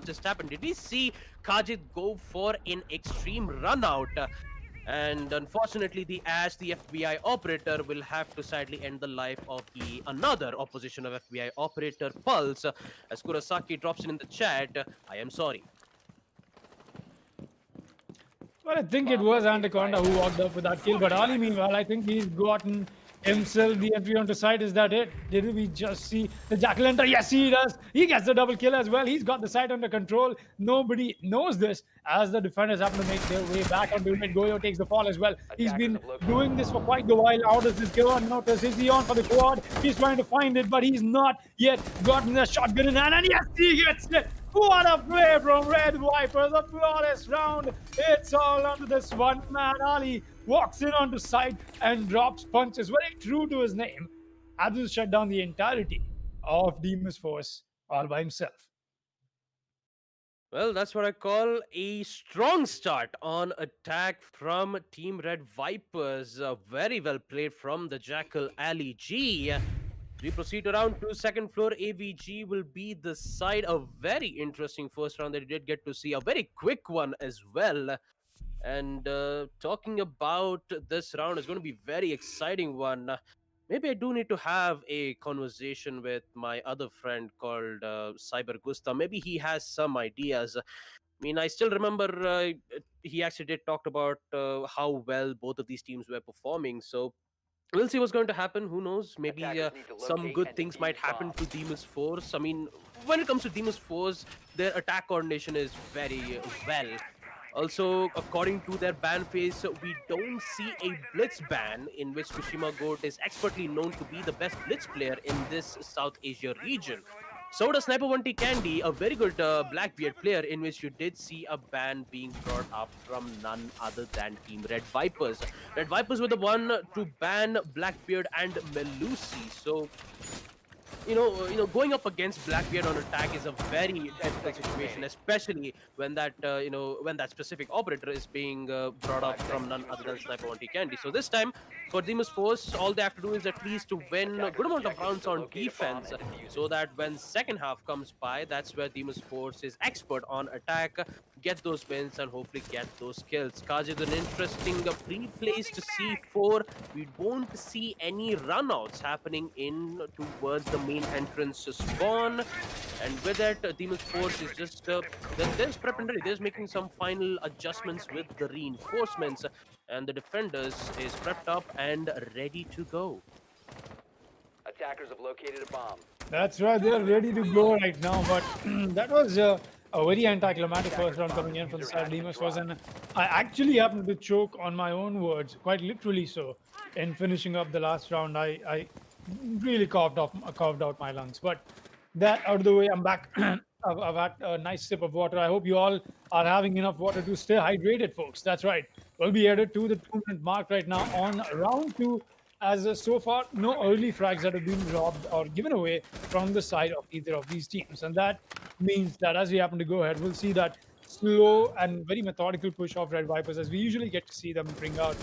just happened? Did we see Kajit go for an extreme run out? And unfortunately, the FBI operator will have to sadly end the life of the another opposition of FBI operator Pulse. As Kurosaki drops in the chat, I am sorry. well, I think it was Anaconda who walked up with that kill, but Ali, meanwhile, I think he's gotten himself the entry onto site. Is that it? Did we just see the Jackal enter? Yes, he does. He gets the double kill as well. He's got the site under control. Nobody knows this as the defenders happen to make their way back onto it. Goyo takes the fall as well. He's been doing this for quite a while. How does this go unnoticed? Is he on for the quad? He's trying to find it, but he's not yet gotten the shotgun in hand. And yes, he gets it. What a play from Red Vipers, a flawless round. It's all under this one man. Ali walks in onto site and drops punches, very true to his name. Abdul shut down the entirety of Demon's Force all by himself. Well, that's what I call a strong start on attack from Team Red Vipers. Very well played from the Jackal Ali G. We proceed to round two. Second floor AVG will be the side. A very interesting first round that you did get to see. A very quick one as well. And talking about this round is going to be very exciting one. Maybe I do need to have a conversation with my other friend called Cyber Gusta. Maybe he has some ideas. I mean, I still remember he actually did talk about how well both of these teams were performing. So we'll see what's going to happen. Who knows? Maybe some good things might happen to Demon's Force. I mean, when it comes to Demon's Force, their attack coordination is very well. Also, according to their ban phase, we don't see a blitz ban, in which Kushima Goat is expertly known to be the best blitz player in this South Asia region. So does Sniper 1T Candy, a very good Blackbeard player, in which you did see a ban being brought up from none other than Team Red Vipers. Red Vipers were the one to ban Blackbeard and Melusi. So going up against Blackbeard on attack is a very difficult situation, especially when that when that specific operator is being brought up from none other than Sniper 1T Candy. So this time for Demon's Force, all they have to do is at least to win a good amount of rounds on defense, so that when second half comes by, that's where Demon's Force is expert on attack, get those wins and hopefully get those kills. Kajid, an interesting pre-placed C4. We won't see any runouts happening in towards the main entrance spawn, and with that, Demon's Force is just there's prep and ready. They're making some final adjustments with the reinforcements, and the defenders is prepped up and ready to go. Attackers have located a bomb. That's right, they're ready to go right now. But that was a very anticlimactic first round coming in from the side of Demon's Force, and I actually happened to choke on my own words, quite literally so, in finishing up the last round. I really coughed out my lungs. But that out of the way, I'm back. I've had a nice sip of water. I hope you all are having enough water to stay hydrated, folks. That's right. We'll be headed to the 2-minute mark right now on round two, as so far no early frags that have been robbed or given away from the side of either of these teams. And that means that as we happen to go ahead, we'll see that slow and very methodical push of Red Vipers, as we usually get to see them bring out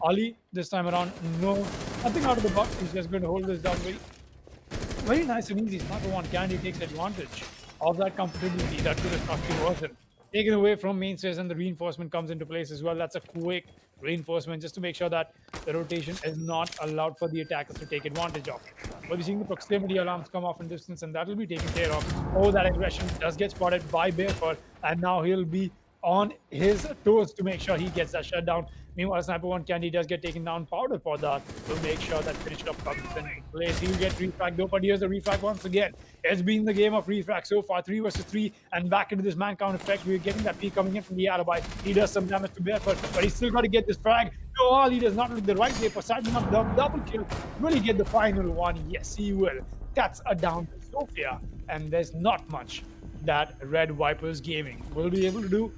Ali. This time around, nothing out of the box. He's just going to hold this down very nice and easy. Sniper 1 Candy takes advantage of that comfortability that could have structure wasn't. Taken away from mainstays, and the reinforcement comes into place as well. That's a quick reinforcement just to make sure that the rotation is not allowed for the attackers to take advantage of. We'll be seeing the proximity alarms come off in distance, and that will be taken care of. Oh, that aggression does get spotted by Barefoot, and now he'll be on his toes to make sure he gets that shut down. Meanwhile, Sniper 1 Candy does get taken down. Powder Podar will make sure that finish up comes into place. He'll get refragged though, but here's the refrag once again. It's been the game of refrag so far, 3 versus 3, and back into this man count effect. We're getting that peak coming in from the alibi. He does some damage to Barefoot, but he's still got to get this frag. No, all he does not look the right way for setting up the double kill. Will he get the final one? Yes, he will. That's a down to Sophia, and there's not much that Red Vipers Gaming will be able to do.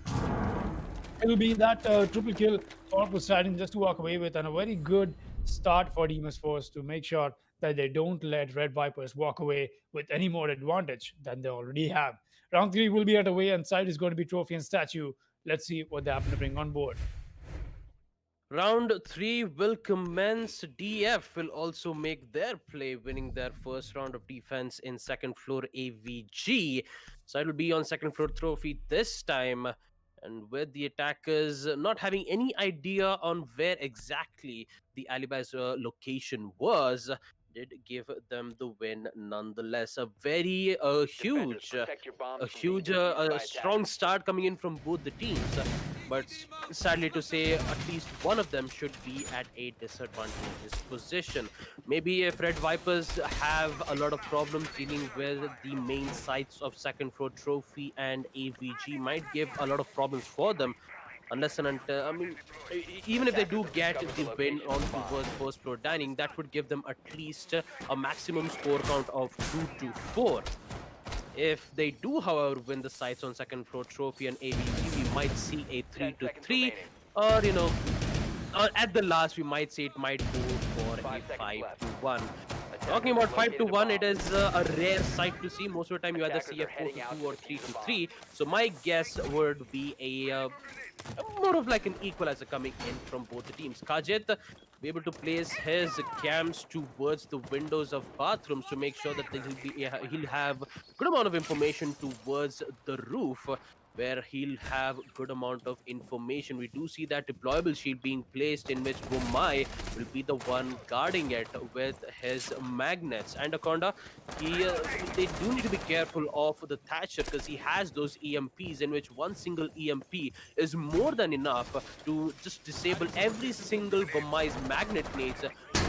It'll be that triple kill for Poseidon just to walk away with, and a very good start for Demon's Force to make sure that they don't let Red Vipers walk away with any more advantage than they already have. Round 3 will be underway, and side is going to be Trophy and Statue. Let's see what they happen to bring on board. Round 3 will commence. DF will also make their play, winning their first round of defense in second floor AVG. So it will be on second floor Trophy this time. And with the attackers not having any idea on where exactly the alibi's location was, did give them the win nonetheless. A very huge, strong start coming in from both the teams. But sadly to say, at least one of them should be at a disadvantageous position. Maybe if Red Vipers have a lot of problems dealing with the main sites of second floor Trophy and AVG, might give a lot of problems for them. Unless and until, I mean, even if they do get the win on towards first floor dining, that would give them at least a maximum score count of 2-4. If they do, however, win the sites on second floor Trophy and AVG, we might see a 3-3, or or at the last, we might say it might go for a 5-1. Talking about 5 to 1, it is a rare sight to see. Most of the time, you either see a 4 to 2 or 3 to 3. So my guess would be a more of like an equalizer coming in from both the teams. Kajit be able to place his cams towards the windows of bathrooms to make sure that he'll have good amount of information towards the roof, where he'll have good amount of information. We do see that deployable shield being placed, in which Bumai will be the one guarding it with his magnets. And Akonda, they do need to be careful of the Thatcher, because he has those EMPs, in which one single EMP is more than enough to just disable every single Bumai's magnet needs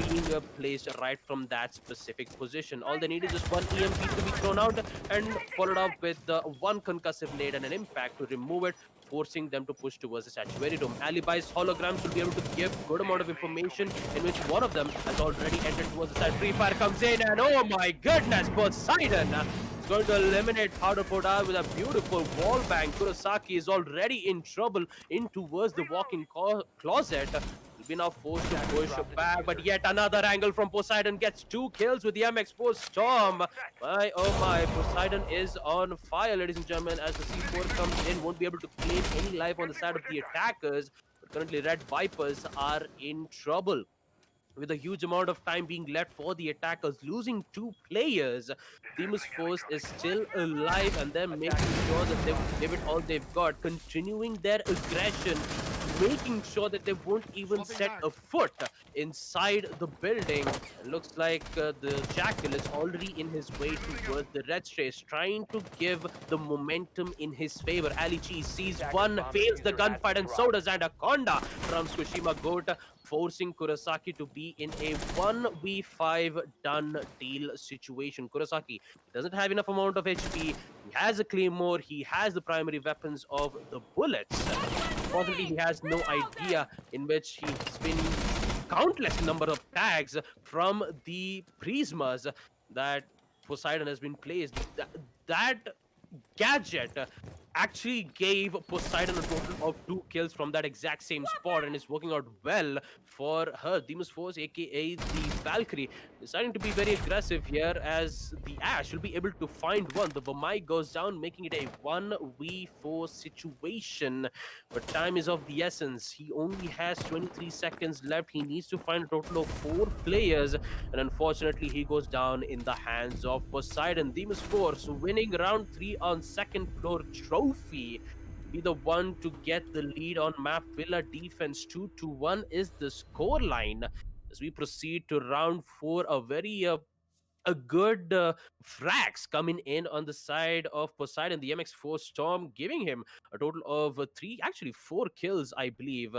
being placed right from that specific position. All they need is just one EMP to be thrown out and followed up with one concussive nade and an impact to remove it, forcing them to push towards the sanctuary dome. Alibi's holograms will be able to give good amount of information, in which one of them has already entered towards the side. Free fire comes in, and oh my goodness, Poseidon is going to eliminate Powder Poda with a beautiful wall bang. Kurosaki is already in trouble in towards the walk-in closet. Will be now forced to push back, but yet another angle from Poseidon gets 2 kills with the MX4 Storm. My oh my, Poseidon is on fire, ladies and gentlemen, as the C4 comes in. Won't be able to claim any life on the side of the attackers, but currently Red Vipers are in trouble, with a huge amount of time being left for the attackers. Losing 2 players, Demon's Force is still alive, and they're making sure that they give it all they've got, continuing their aggression, making sure that they won't even set a foot inside the building. It looks like the Jackal is already in his way towards the Red Strays, trying to give the momentum in his favor. Ali Chi sees one, fails the gunfight, and so does Anaconda from Tsushima Goat, forcing Kurosaki to be in a 1v5 done deal situation. Kurosaki doesn't have enough amount of HP. He has a claymore. He has the primary weapons of the bullets. Unfortunately, he has no idea in which he's been countless number of tags from the prismas that Poseidon has been placed. That gadget actually gave Poseidon a total of 2 kills from that exact same spot, and is working out well for her. Demon's Force, aka the Valkyrie, deciding to be very aggressive here, as the Ash will be able to find one. The Vamai goes down, making it a 1v4 situation, but time is of the essence. He only has 23 seconds left. He needs to find a total of 4 players, and unfortunately he goes down in the hands of Poseidon. Demon's Force winning round 3 on second floor trophy, be the one to get the lead on map Villa Defense. 2-1 is the score line. As we proceed to round 4, a very a good frags coming in on the side of Poseidon. The MX4 Storm giving him a total of 4 kills, I believe,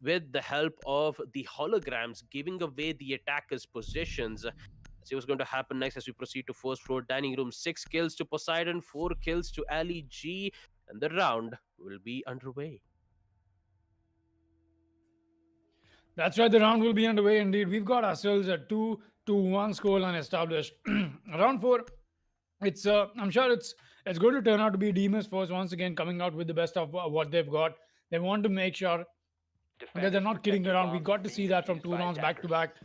with the help of the holograms, giving away the attackers' positions. See what's going to happen next as we proceed to first floor dining room. 6 kills to Poseidon, 4 kills to Ali G, and the round will be underway. That's right, the round will be underway indeed. We've got ourselves a 2-1 scoreline established. Round 4, it's I'm sure it's going to turn out to be Demon's Force once again coming out with the best of what they've got. They want to make sure that they're not kidding around. We got to see that from 2 rounds back to back,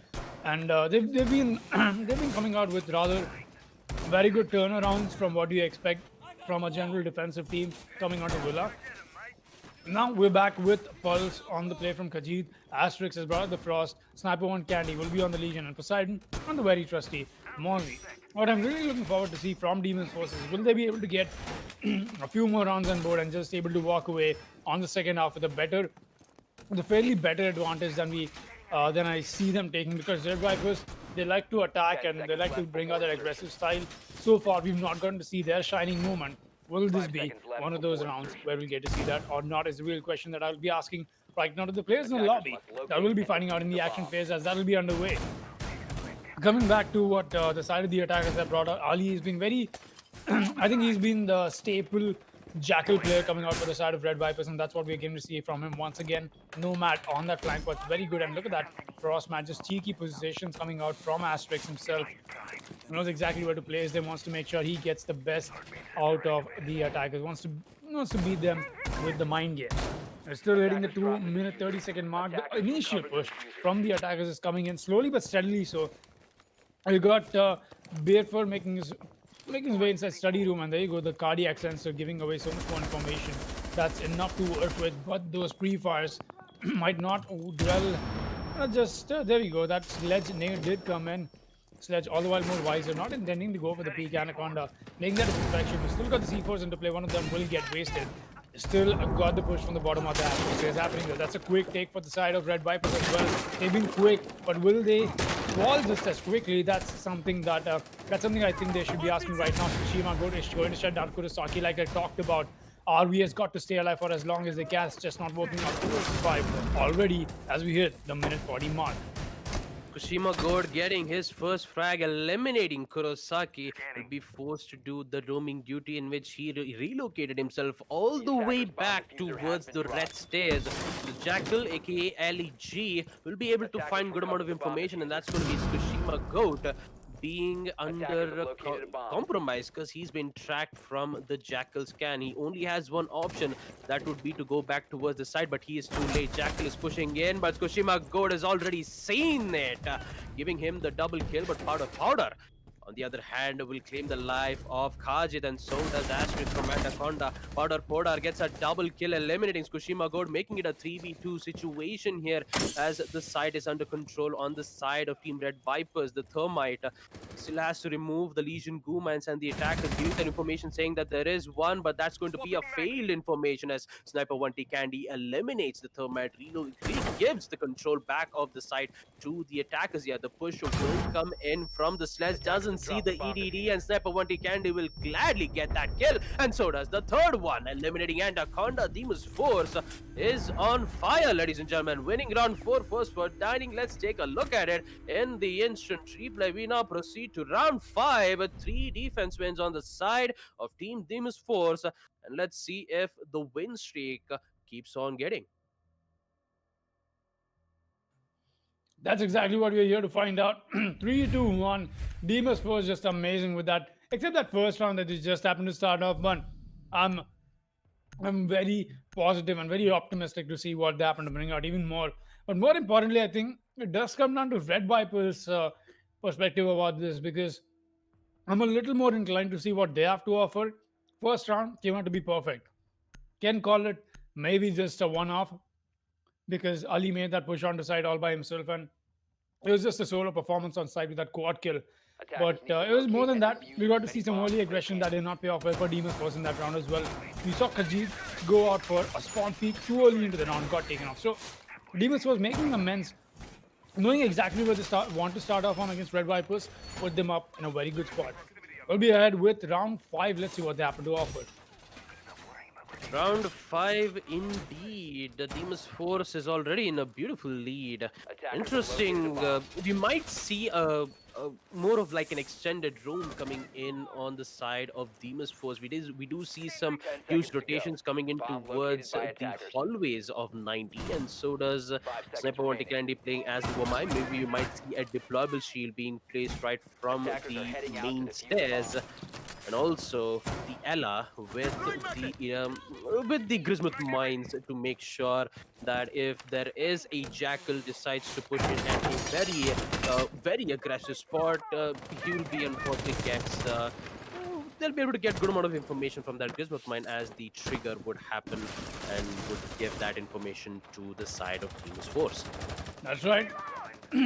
and they've been they've been coming out with rather very good turnarounds from what you expect from a general defensive team coming out of Villa. Now we're back with Pulse on the play from Khajiit. R6S has brought out the Frost. Sniper 1 Candy will be on the Legion, and Poseidon on the very trusty Mozzie. What I'm really looking forward to see from Demon's Forces, will they be able to get a few more rounds on board and just able to walk away on the second half with a fairly better advantage than I see them taking, because Red Vipers, they like to attack and they like to bring out their aggressive style. So far, we've not gotten to see their shining moment. Will this be one of those rounds where we'll get to see that or not is the real question that I'll be asking right now to the players in the lobby. That we'll be finding out in the action phase, as that will be underway. Coming back to what the side of the attackers have brought out, Ali has been very, I think he's been the staple Jackal player coming out for the side of Red Vipers, and that's what we're going to see from him once again. Nomad on that flank was very good, and look at that Frost match, just cheeky positions coming out from Asterix himself. He knows exactly where to place them, wants to make sure he gets the best out of the attackers, wants to beat them with the mind game. They're still hitting the 2-minute 30-second mark. The initial push from the attackers is coming in slowly but steadily, so You got Barefoot making his way inside study room, and there you go. The cardiac sensor giving away so much more information. That's enough to work with. But those pre-fires might not dwell. Just there we go. That sledge nade did come in. Sledge all the while more wiser, not intending to go for the peak anaconda, making that a distraction. We still got the C4s into play. One of them will get wasted. Still got the push from the bottom of that. What is happening there? That's a quick take for the side of Red Vipers as well. They've been quick, but will they fall just as quickly? That's something I think they should be asking right now. Tsushima going to shut down Kurosaki like I talked about. RV has got to stay alive for as long as they can. It's just not working out. 2-5 already as we hit the minute 40 mark. Kushima Gold getting his first frag, eliminating Kurosaki, will be forced to do the roaming duty in which he relocated himself all the way back towards the red stairs. The Jackal, aka LEG, will be able to find good amount of information, and that's going to be Kushima Goat being under compromise because he's been tracked from the Jackal scan. He only has one option, that would be to go back towards the side, but he is too late. Jackal is pushing in, but Kushima God has already seen it, giving him the double kill, but Powder on the other hand will claim the life of Kajit, and so does Astrid from Anaconda. Powder gets a double kill, eliminating Tsushima God, making it a 3v2 situation here as the side is under control on the side of Team Red Vipers. The Thermite still has to remove the Legion Goomans, and the attacker gives that information saying that there is one, but that's going to be a failed information as Sniper 1T Candy eliminates the Thermite. Gives the control back of the side to the attackers here. The push will come in from the sledge, doesn't see the EDD, and Sniper 1T Candy will gladly get that kill, and so does the third one, eliminating Anaconda. Demon's Force is on fire, ladies and gentlemen, winning round 4 first for Dining. Let's take a look at it in the instant replay. We now proceed to round 5 with 3 defense wins on the side of Team Demon's Force, and let's see if the win streak keeps on getting. That's exactly what we're here to find out. 3-2-1. Demon's Force just amazing with that. Except that first round that just happened to start off. But I'm very positive and very optimistic to see what they happen to bring out even more. But more importantly, I think it does come down to Red Viper's perspective about this, because I'm a little more inclined to see what they have to offer. First round came out to be perfect. Can call it maybe just a one-off, because Ali made that push on the side all by himself, and it was just a solo performance on side with that quad kill. But it was more than that. We got to see some early aggression that did not pay off well for Demon's Force in that round as well. We saw Khajiit go out for a spawn peek too early into the round, got taken off. So Demon's Force making amends, knowing exactly where they want to start off on against Red Vipers, put them up in a very good spot. We'll be ahead with round 5. Let's see what they happen to offer. Round 5 indeed. The Demon's Force is already in a beautiful lead. Interesting. We might see a more of like an extended roam coming in on the side of Demon's Force. We do see some huge rotations coming in towards the hallways of 90, and so does Sniper 1T Candy playing as the Womai. Maybe you might see a deployable shield being placed right from the main stairs, and also the Ella with the Grismuth mines to make sure that if there is a Jackal decides to push in at a very aggressive spot, he will be unfortunately gets they'll be able to get good amount of information from that Grismuth mine as the trigger would happen and would give that information to the side of Demon's Force. That's right.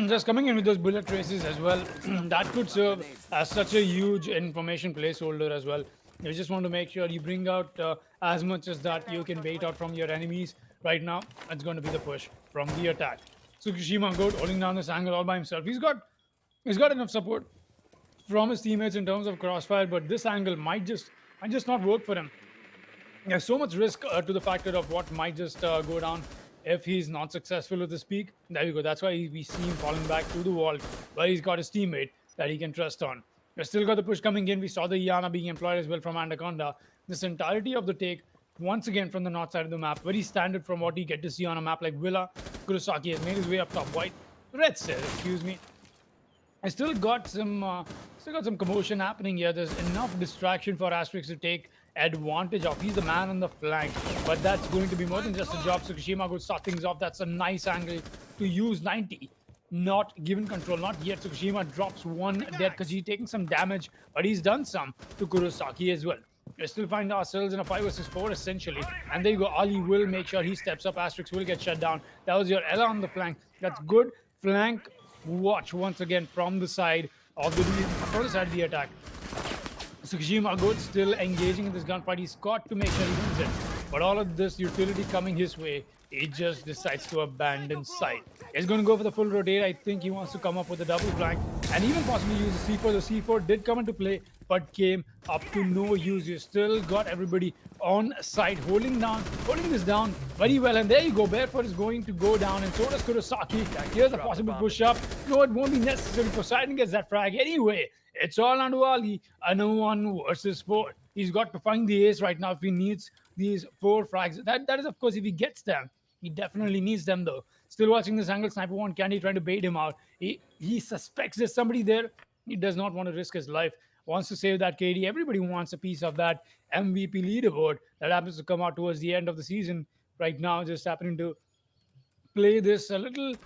Just coming in with those bullet traces as well, that could serve as such a huge information placeholder as well. You just want to make sure you bring out as much as that you can bait out from your enemies. Right now, it's going to be the push from the attack. Tsukushima Goat holding down this angle all by himself. He's got enough support from his teammates in terms of crossfire, but this angle might just not work for him. There's so much risk to the factor of what might just go down if he's not successful with this peak. There you go. That's why we see him falling back to the wall, where he's got his teammate that he can trust on. We've still got the push coming in. We saw the Iana being employed as well from Anaconda. This entirety of the take, once again from the north side of the map, very standard from what you get to see on a map like Villa. Kurosaki has made his way up top white. Red says, excuse me. I still got some commotion happening here. There's enough distraction for R6S to take advantage of. He's the man on the flank, but that's going to be more than just a job. Tsukushima could start things off. That's a nice angle to use 90. not given control, not yet. Tsukushima drops one dead Kaji, taking some damage, but he's done some to Kurosaki as well. We still find ourselves in a 5 versus 4 essentially. And there you go. Ali will make sure he steps up. Asterix will get shut down. That was your Ella on the flank. That's good flank watch once again from the side of the attack. Tsukishima good, still engaging in this gunfight. He's got to make sure he wins it. But all of this utility coming his way, he just decides to abandon sight. He's going to go for the full rotate. I think he wants to come up with a double flank and even possibly use the C4. The C4 did come into play, but came up to no use. You still got everybody on site, holding this down very well. And there you go. Barefoot is going to go down, and so does Kurosaki. Here's a possible push up. No, it won't be necessary. Poseidon gets that frag anyway. It's all on to Ali. Another 1 versus 4. He's got to find the ace right now if he needs these 4 frags. That is, of course, if he gets them. He definitely needs them, though. Still watching this angle. Sniper 1 Candy trying to bait him out. He suspects there's somebody there. He does not want to risk his life. Wants to save that KD. Everybody wants a piece of that MVP leaderboard that happens to come out towards the end of the season right now. Just happening to play this a little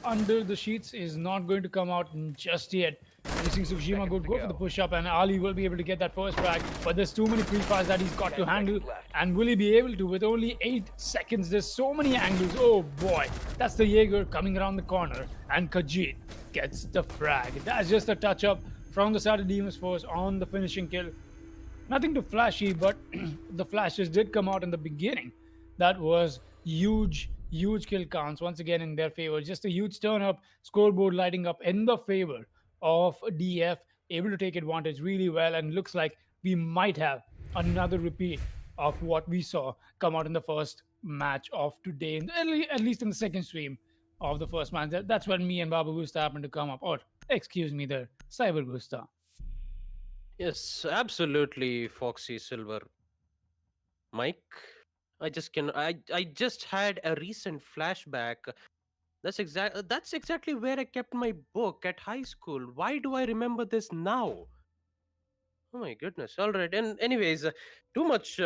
under the sheets. Is not going to come out just yet. Missing Tsukushima good go for the push-up, and Ali will be able to get that first frag, but there's too many pre-fires that he's got to handle. And will he be able to with only 8 seconds? There's so many angles. Oh boy, that's the Jaeger coming around the corner, and Khajiit gets the frag. That's just a touch-up from the side of Demon's Force on the finishing kill. Nothing too flashy, but the flashes did come out in the beginning. That was huge kill counts once again in their favor. Just a huge turn up, scoreboard lighting up in the favor of DF, able to take advantage really well, and looks like we might have another repeat of what we saw come out in the first match of today, at least in the second stream of the first match. That's when me and Baba Gusta happened to come up, or excuse me there, Cyber Gusta. Yes, absolutely, Foxy Silver. Mike, I just had a recent flashback. That's exactly where I kept my book at high school. Why do I remember this now? Oh my goodness. All right. And anyways, too much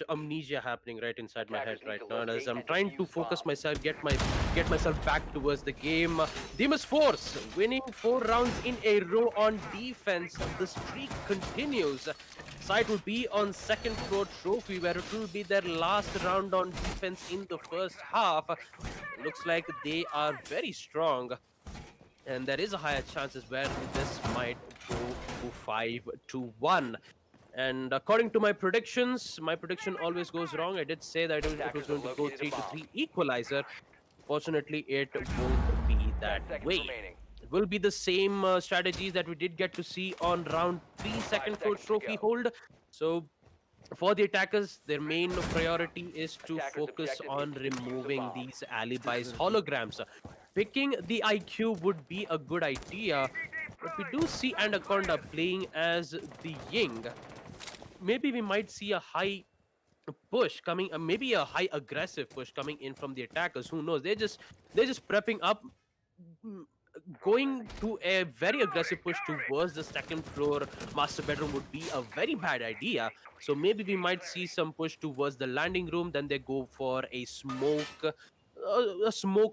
amnesia happening right inside my head right now. And as I'm trying to focus myself, get myself back towards the game. Demon's Force winning 4 rounds in a row on defense. The streak continues. Side will be on second floor trophy, where it will be their last round on defense in the first half. Looks like they are very strong, and there is a higher chances where this might go to 5-1. And according to my predictions, my prediction always goes wrong. I did say that it was going to go 3-3 equalizer. Fortunately, it won't be that way. It will be the same strategies that we did get to see on round 3 second floor trophy hold. So for the attackers, their main priority is to focus on removing these alibis holograms. Picking the IQ would be a good idea, but we do see Anaconda playing as the Ying. Maybe we might see a high push coming, maybe a high aggressive push coming in from the attackers. Who knows? They're just prepping up. Going to a very aggressive push towards the second floor master bedroom would be a very bad idea. So maybe we might see some push towards the landing room. Then they go for a smoke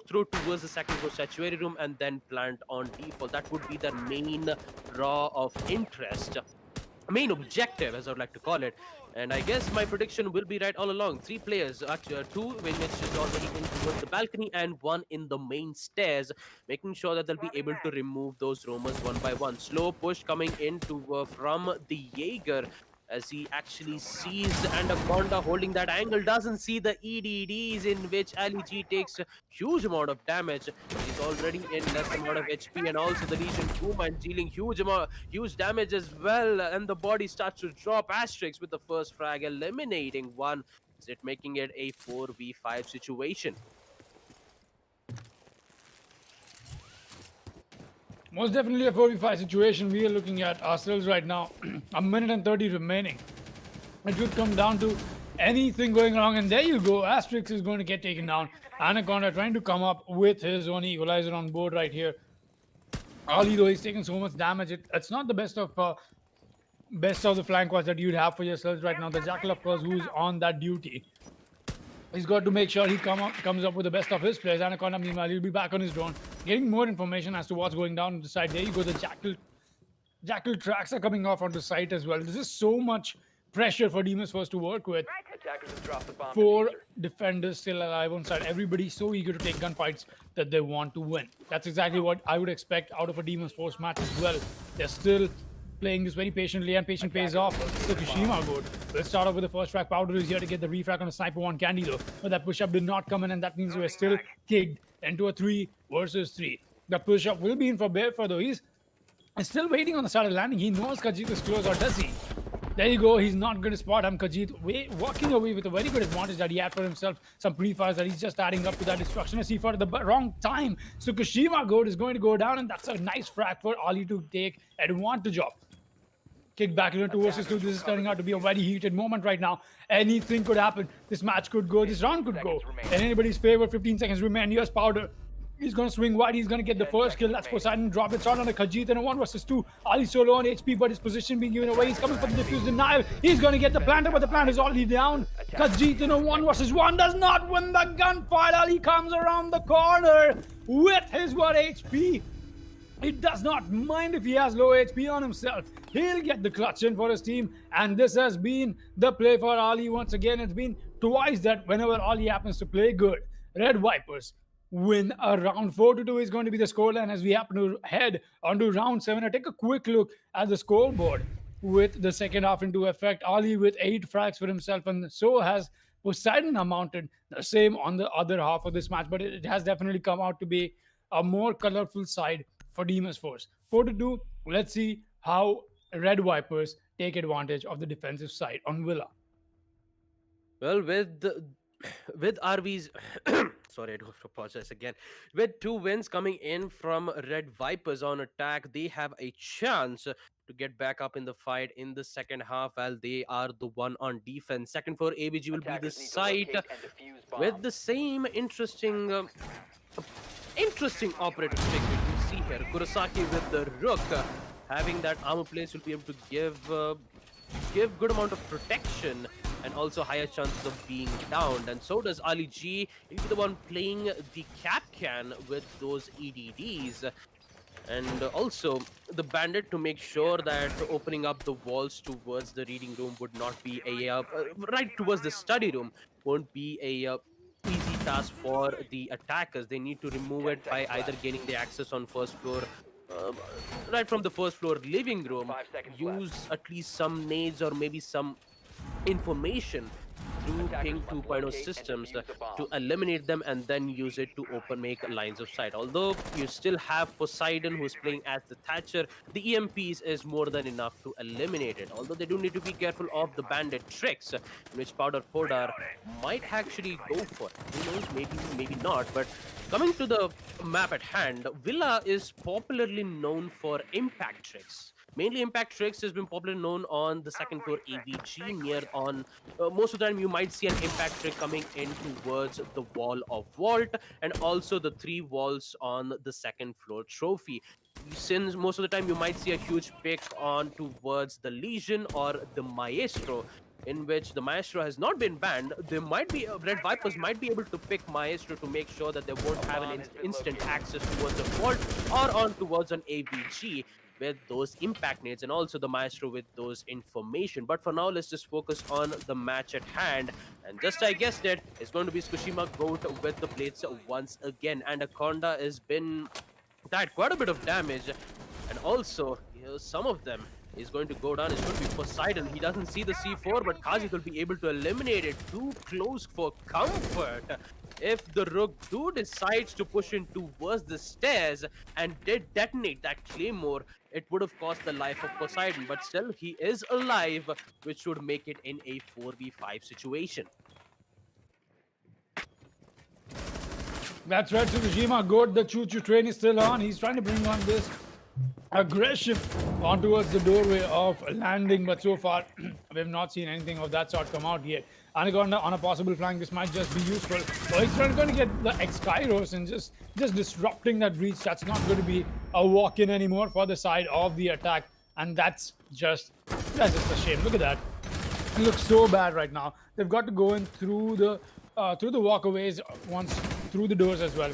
throw towards the second floor sanctuary room, and then plant on default. That would be their main draw of interest, main objective, as I would like to call it. And I guess my prediction will be right all along. 3 players, 2 which is already in towards the balcony, and 1 in the main stairs, making sure that they'll be able to remove those roamers one by one. Slow push coming into from the Jaeger, as he actually sees Anaconda holding that angle, doesn't see the EDDs, in which Ali G takes a huge amount of damage. He's already in less amount of HP, and also the Legion Kuma dealing huge damage as well, and the body starts to drop. Asterix with the first frag, eliminating 1. Is it making it a 4v5 situation? Most definitely a 4v5 situation. We are looking at ourselves right now. A minute and 30 remaining. It could come down to anything going wrong, and there you go. Asterix is going to get taken down. Anaconda trying to come up with his own equalizer on board right here. Ali, though, he's taking so much damage. It's not the best of the flank watch that you'd have for yourselves right now. The Jackal, of course, who's on that duty. He's got to make sure he comes up with the best of his players. Anaconda, meanwhile, he'll be back on his drone, getting more information as to what's going down on the side. There you go, the Jackal tracks are coming off onto site as well. This is so much pressure for Demons First to work with. Attackers have dropped the bomb. 4 defenders still alive on side. Everybody's so eager to take gunfights that they want to win. That's exactly what I would expect out of a Demons Force match as well. They're still playing this very patiently, and patience pays off. Fukushima good. Let's start off with the first frag. Powder is here to get the refrag on a Sniper 1 Candy though. But that push-up did not come in, and that means we're still kicked into a 3 versus 3. The push-up will be in for Bear though. He's still waiting on the side of landing. He knows Khajiit is close, or does he? There you go. He's not going to spot him. Khajiit walking away with a very good advantage that he had for himself. Some pre-fires that he's just adding up to that destruction. As he fought at the wrong time. So Fukushima Goat is going to go down, and that's a nice frag for Ali to take advantage of. Kick back into 2 versus 2. This is turning out to be a very heated moment right now. Anything could happen. This match could go. This round could go in anybody's favor. 15 seconds remain. Here's Powder. He's going to swing wide. He's going to get the first kill. That's Poseidon. Drop it shot on a Khajiit in a 1 versus 2. Ali solo on HP, but his position being given away. He's coming for the diffuse denial. He's going to get the planter, but the planter is already down. Khajiit in a 1 versus 1 does not win the gunfight. Ali comes around the corner with his 1 HP. He does not mind if he has low HP on himself. He'll get the clutch in for his team. And this has been the play for Ali once again. It's been twice that whenever Ali happens to play good, Red Vipers win a round. 4-2 is going to be the scoreline as we happen to head onto round 7. I take a quick look at the scoreboard with the second half into effect. Ali with 8 frags for himself, and so has Poseidon amounted the same on the other half of this match. But it has definitely come out to be a more colorful side for Demons Force. 4-2. Let's see how Red Vipers take advantage of the defensive side on Villa. Well, with RV's sorry, I do have to apologize again. With 2 wins coming in from Red Vipers on attack, they have a chance to get back up in the fight in the second half, while they are the one on defense. Second for ABG will be the site with the same interesting operator pick we can see here. Kurosaki with the Rook. Having that armor place will be able to give good amount of protection and also higher chances of being downed. And so does Ali G. He'll be the one playing the cap can with those EDDs. And also the Bandit to make sure that opening up the walls towards the reading room would not be a right towards the study room won't be a easy task for the attackers. They need to remove it by either gaining the access on first floor, right from the first floor living room, use at least some nades or maybe some information through Ping 2.0 systems to eliminate them, and then use it to make lines of sight. Although you still have Poseidon who's playing as the Thatcher, the EMPs is more than enough to eliminate it. Although they do need to be careful of the Bandit tricks, which Powder Podar might actually go for. Who knows, maybe not. But coming to the map at hand, Villa is popularly known for impact tricks. Mainly impact tricks has been popularly known on the second floor AVG near on most of the time you might see an impact trick coming in towards the wall of vault, and also the 3 walls on the second floor trophy. Since most of the time you might see a huge pick on towards the Legion or the Maestro, in which the Maestro has not been banned. There might be Red Vipers might be able to pick Maestro to make sure that they won't have an instant access towards the vault or on towards an AVG with those impact nades, and also the Maestro with those information. But for now, let's just focus on the match at hand. And just I guessed it, it's going to be Fukushima Goat with the blades once again. Anaconda has been died quite a bit of damage, and also some of them is going to go down. It's going to be Poseidon. He doesn't see the C4, but Kazi will be able to eliminate it. Too close for comfort. If the Rook decides to push in towards the stairs and did detonate that Claymore, it would have cost the life of Poseidon. But still, he is alive, which would make it in a 4v5 situation. That's right, Fukushima Goat. The choo-choo train is still on. He's trying to bring on this aggression on towards the doorway of landing, but so far we have not seen anything of that sort come out yet. Anaconda on a possible flank, this might just be useful. So he's not going to get the X-Kairos and just disrupting that breach. That's not going to be a walk-in anymore for the side of the attack, and that's just a shame. Look at that. It looks so bad right now. They've got to go in through the through the walkways, once through the doors as well.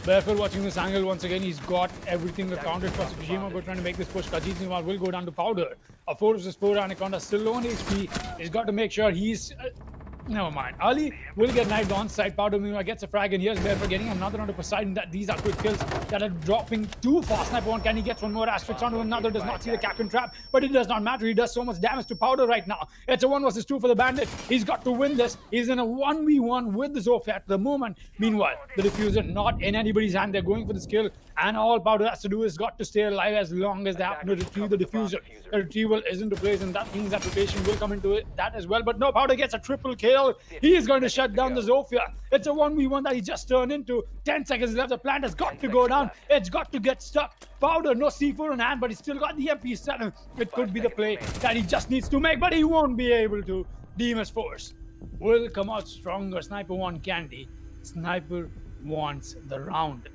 Barefoot watching this angle once again. He's got everything accounted for. Tsukushima but trying to make this push. Kajit Niwal will go down to powder. A 4 versus 4 Anaconda still low on HP. He's got to make sure he's. Never mind. Ali will get knifed on side. Powder meanwhile gets a frag, and here's Barefoot getting another onto Poseidon. That these are quick kills that are dropping too fast. Sniper one, can he get one more? Asterix onto another, does not see the Captain Trap, but it does not matter. He does so much damage to Powder right now. It's a 1 versus 2 for the Bandit. He's got to win this. He's in a 1v1 with the Zofia at the moment. Meanwhile, the Diffuser not in anybody's hand. They're going for this kill, and all Powder has to do is got to stay alive as long as they happen to retrieve the Diffuser. The retrieval is into place, and that means that rotation will come into it, that as well. But no, Powder gets a triple kill. He is going to shut down the Zofia. It's a 1v1 that he just turned into. 10 seconds left. The plant has got to go down. It's got to get stuck. Powder, no C4 in hand, but he's still got the MP7. It could be the play that he just needs to make, but he won't be able to. Demon's Force will come out stronger. Sniper want candy. Sniper wants the round.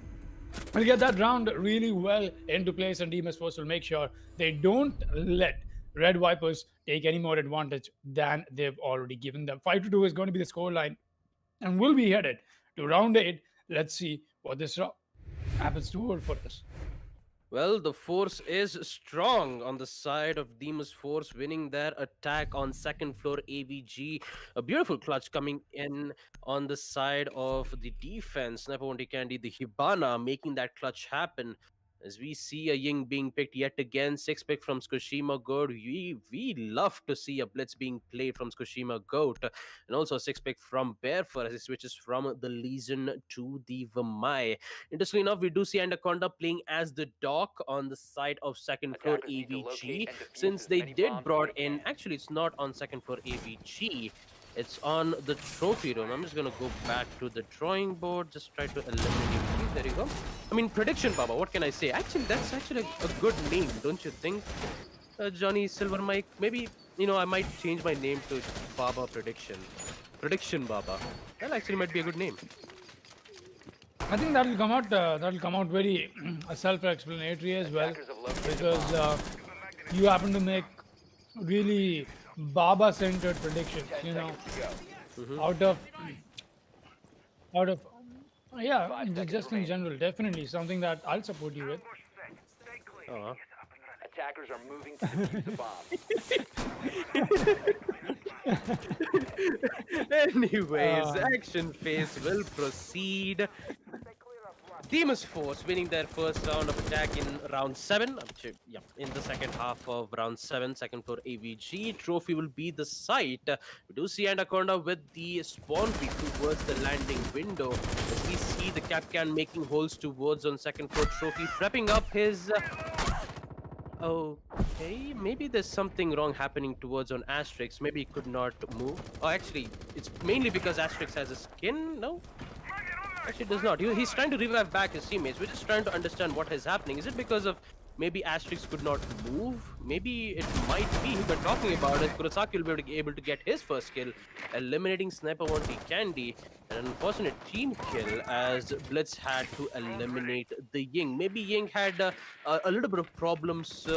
We'll get that round really well into place, and Demon's Force will make sure they don't let Red Vipers take any more advantage than they've already given them. 5-2 is going to be the scoreline, and we'll be headed to round 8. Let's see what this happens to hold for us. Well, the force is strong on the side of Demon's Force, winning their attack on second floor AVG. A beautiful clutch coming in on the side of the defense. Sniper Wanty Candy, the Hibana, making that clutch happen. As we see a Ying being picked yet again, 6 pick from Tsukushima Goat. We love to see a blitz being played from Tsukushima Goat. And also a 6 pick from Barefoot as he switches from the Legion to the Vamai. Interestingly enough, we do see Anaconda playing as the Doc on the side of second floor AVG. Since they did brought in, actually it's not on second floor AVG. It's on the trophy room. I'm just going to go back to the drawing board. Just try to eliminate. There you go. I mean, Prediction Baba. What can I say? Actually, that's actually a good name, don't you think? Johnny Silver Mike. Maybe, I might change my name to Baba Prediction. Prediction Baba. That actually might be a good name. I think that'll come out very self-explanatory as well, because you happen to make really Baba-centered predictions, out of yeah, just in general, definitely something that I'll support you with. Attackers are moving to defuse the bomb. Anyways, action phase will proceed. Demon's Force winning their first round of attack in round 7. In the second half of round 7, second floor AVG. Trophy will be the site. We do see Anaconda with the spawn peek towards the landing window. As we see the Capcan making holes towards on second floor. Trophy prepping up his... Okay, maybe there's something wrong happening towards on Asterix. Maybe he could not move. Oh, actually, it's mainly because Asterix has a skin. No? Actually, it does not. He's trying to revive back his teammates. We're just trying to understand what is happening. Is it because of maybe Asterix could not move? Maybe it might be. We're talking about it. Kurosaki will be able to get his first kill, eliminating Sniper Wanty Candy. An unfortunate team kill as Blitz had to eliminate the Ying. Maybe Ying had a little bit of problems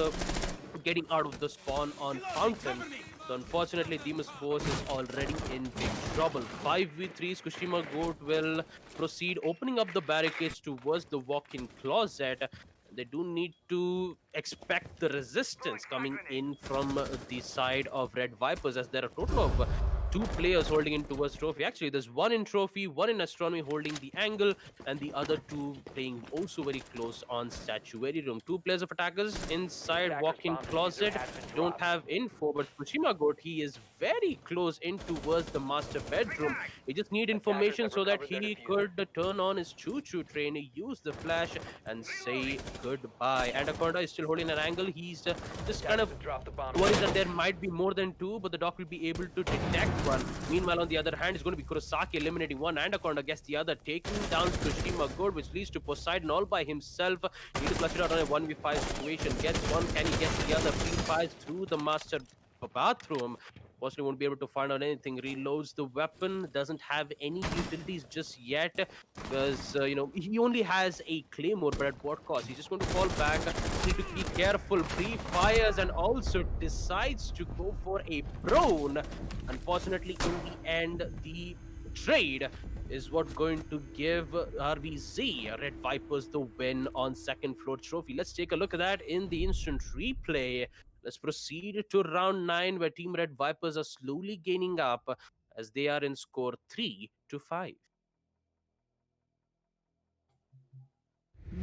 getting out of the spawn on Fountain. So unfortunately, Demon's Force is already in big trouble. 5v3, Tsukushima Goat will proceed, opening up the barricades towards the walk-in closet. They do need to expect the resistance coming in from the side of Red Vipers, as there are a total of 2 players holding in towards Trophy. Actually, there's 1 in Trophy, 1 in Astronomy holding the angle, and the other 2 playing also very close on Statuary Room. 2 players of attackers inside walk-in closet. Don't have info, but Tsukushima Goat, he is very close in towards the master bedroom. He just need information so that he could turn on his choo-choo train, use the flash, and say goodbye. Anaconda is still holding an angle. He's just kind of worried that there might be more than 2, but the Doc will be able to detect one. Meanwhile, on the other hand, it's going to be Kurosaki eliminating one. Anaconda gets the other, taking down Tsukushima Goat, which leads to Poseidon all by himself. Need to clutch it out on a 1v5 situation. Gets one, can he get the other? Free fires through the master bathroom. Possibly won't be able to find out anything. Reloads the weapon. Doesn't have any utilities just yet because, he only has a claymore, but at what cost? He's just going to fall back. Need to be careful. Pre-fires and also decides to go for a prone. Unfortunately, in the end, the trade is what going to give RVZ Red Vipers the win on second floor trophy. Let's take a look at that in the instant replay. Let's proceed to round 9 where Team Red Vipers are slowly gaining up as they are in score 3-5.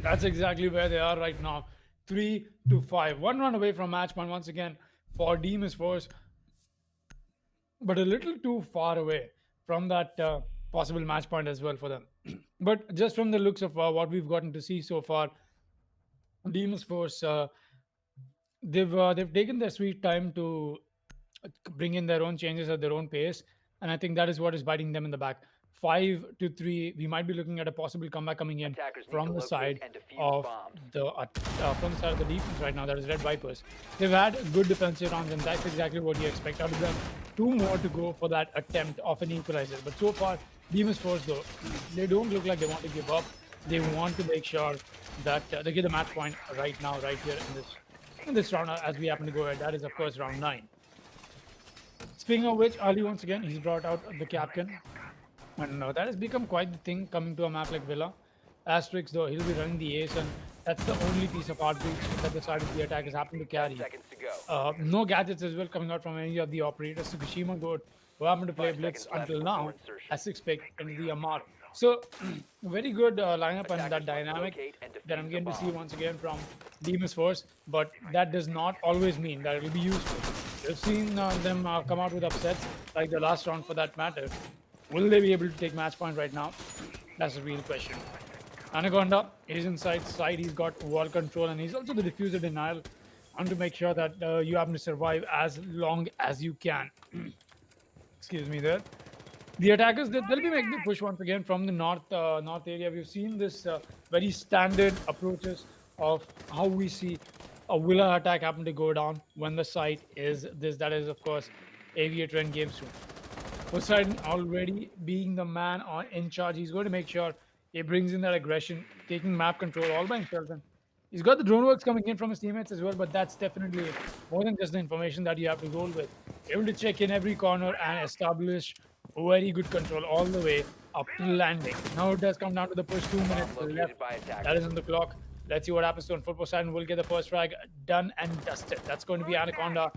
That's exactly where they are right now. 3-5. One run away from match point once again for Demon's Force, but a little too far away from that possible match point as well for them. But just from the looks of what we've gotten to see so far, Demon's Force, they've taken their sweet time to bring in their own changes at their own pace, and I think that is what is biting them in the back. 5-3, we might be looking at a possible comeback coming in Attackers need to from the locate side and defuse of bombs. from the side of the defense right now. That is Red Vipers. They've had good defensive rounds, and that's exactly what you expect out of them. Two more to go for that attempt of an equalizer. But so far, Demon's Force though, they don't look like they want to give up. They want to make sure that they get the match point right now, right here in this round, as we happen to go ahead. That is of course round 9. Speaking of which, Ali once again, he's brought out the Capcan. And that has become quite the thing coming to a map like Villa. Asterix, though, he'll be running the ace, and that's the only piece of outreach that the side of the attackers happen to carry. Seconds to go. No gadgets as well coming out from any of the operators. Tsukushima Goat, who happened to play 5 Blitz seconds left until before now, insertion. has 6 pick into the Amar. So, very good lineup and that Attackers must dynamic locate and that I'm defuse getting the to see bomb. once again from Demon's Force, but that does not always mean that it will be useful. We've seen them come out with upsets like the last round for that matter. Will they be able to take match point right now? That's a real question. Anaconda is inside side. He's got wall control, and he's also the diffuser denial. Want to make sure that you happen to survive as long as you can. Excuse me there. The attackers, they'll be making the push once again from the north area. We've seen this very standard approaches of how we see a Villa attack happen to go down when the site is this. That is, of course, Aviator and Game Soon. Poseidon already being the man in charge. He's going to make sure he brings in that aggression, taking map control all by himself. And he's got the drone works coming in from his teammates as well, but that's definitely more than just the information that you have to roll with. Able to check in every corner and establish very good control all the way up to landing. Now it does come down to the push. 2 minutes Located left. by attackers. That is on the clock. Let's see what happens to Full Poseidon. Will get the first frag done and dusted. That's going to be Anaconda.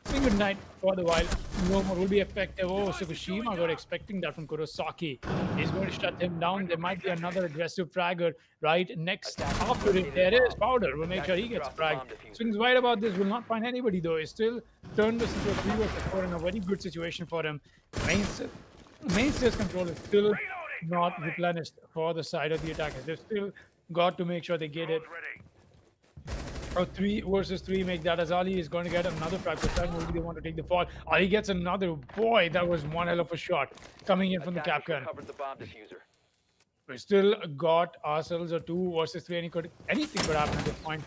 Saying good night for the while. No more will be effective. Oh, Tsukushima got expecting that from Kurosaki. He's going to shut him down. There might be another aggressive fragger right next after it. There is Powder. We'll make sure he gets fragged. Swings wide about this. Will not find anybody though. He still turned this into a 3 versus 4 in a very good situation for him. Mainstay's control is still not replenished for the side of the attackers. They've still got to make sure they get it. A 3 versus 3 make that as Ali is going to get another frag. This time maybe they want to take the fall. Ali gets another. Boy, that was one hell of a shot coming in from the Attackers Capcan. recovered the bomb diffuser. We still got ourselves a 2 versus 3. Anything could happen at this point.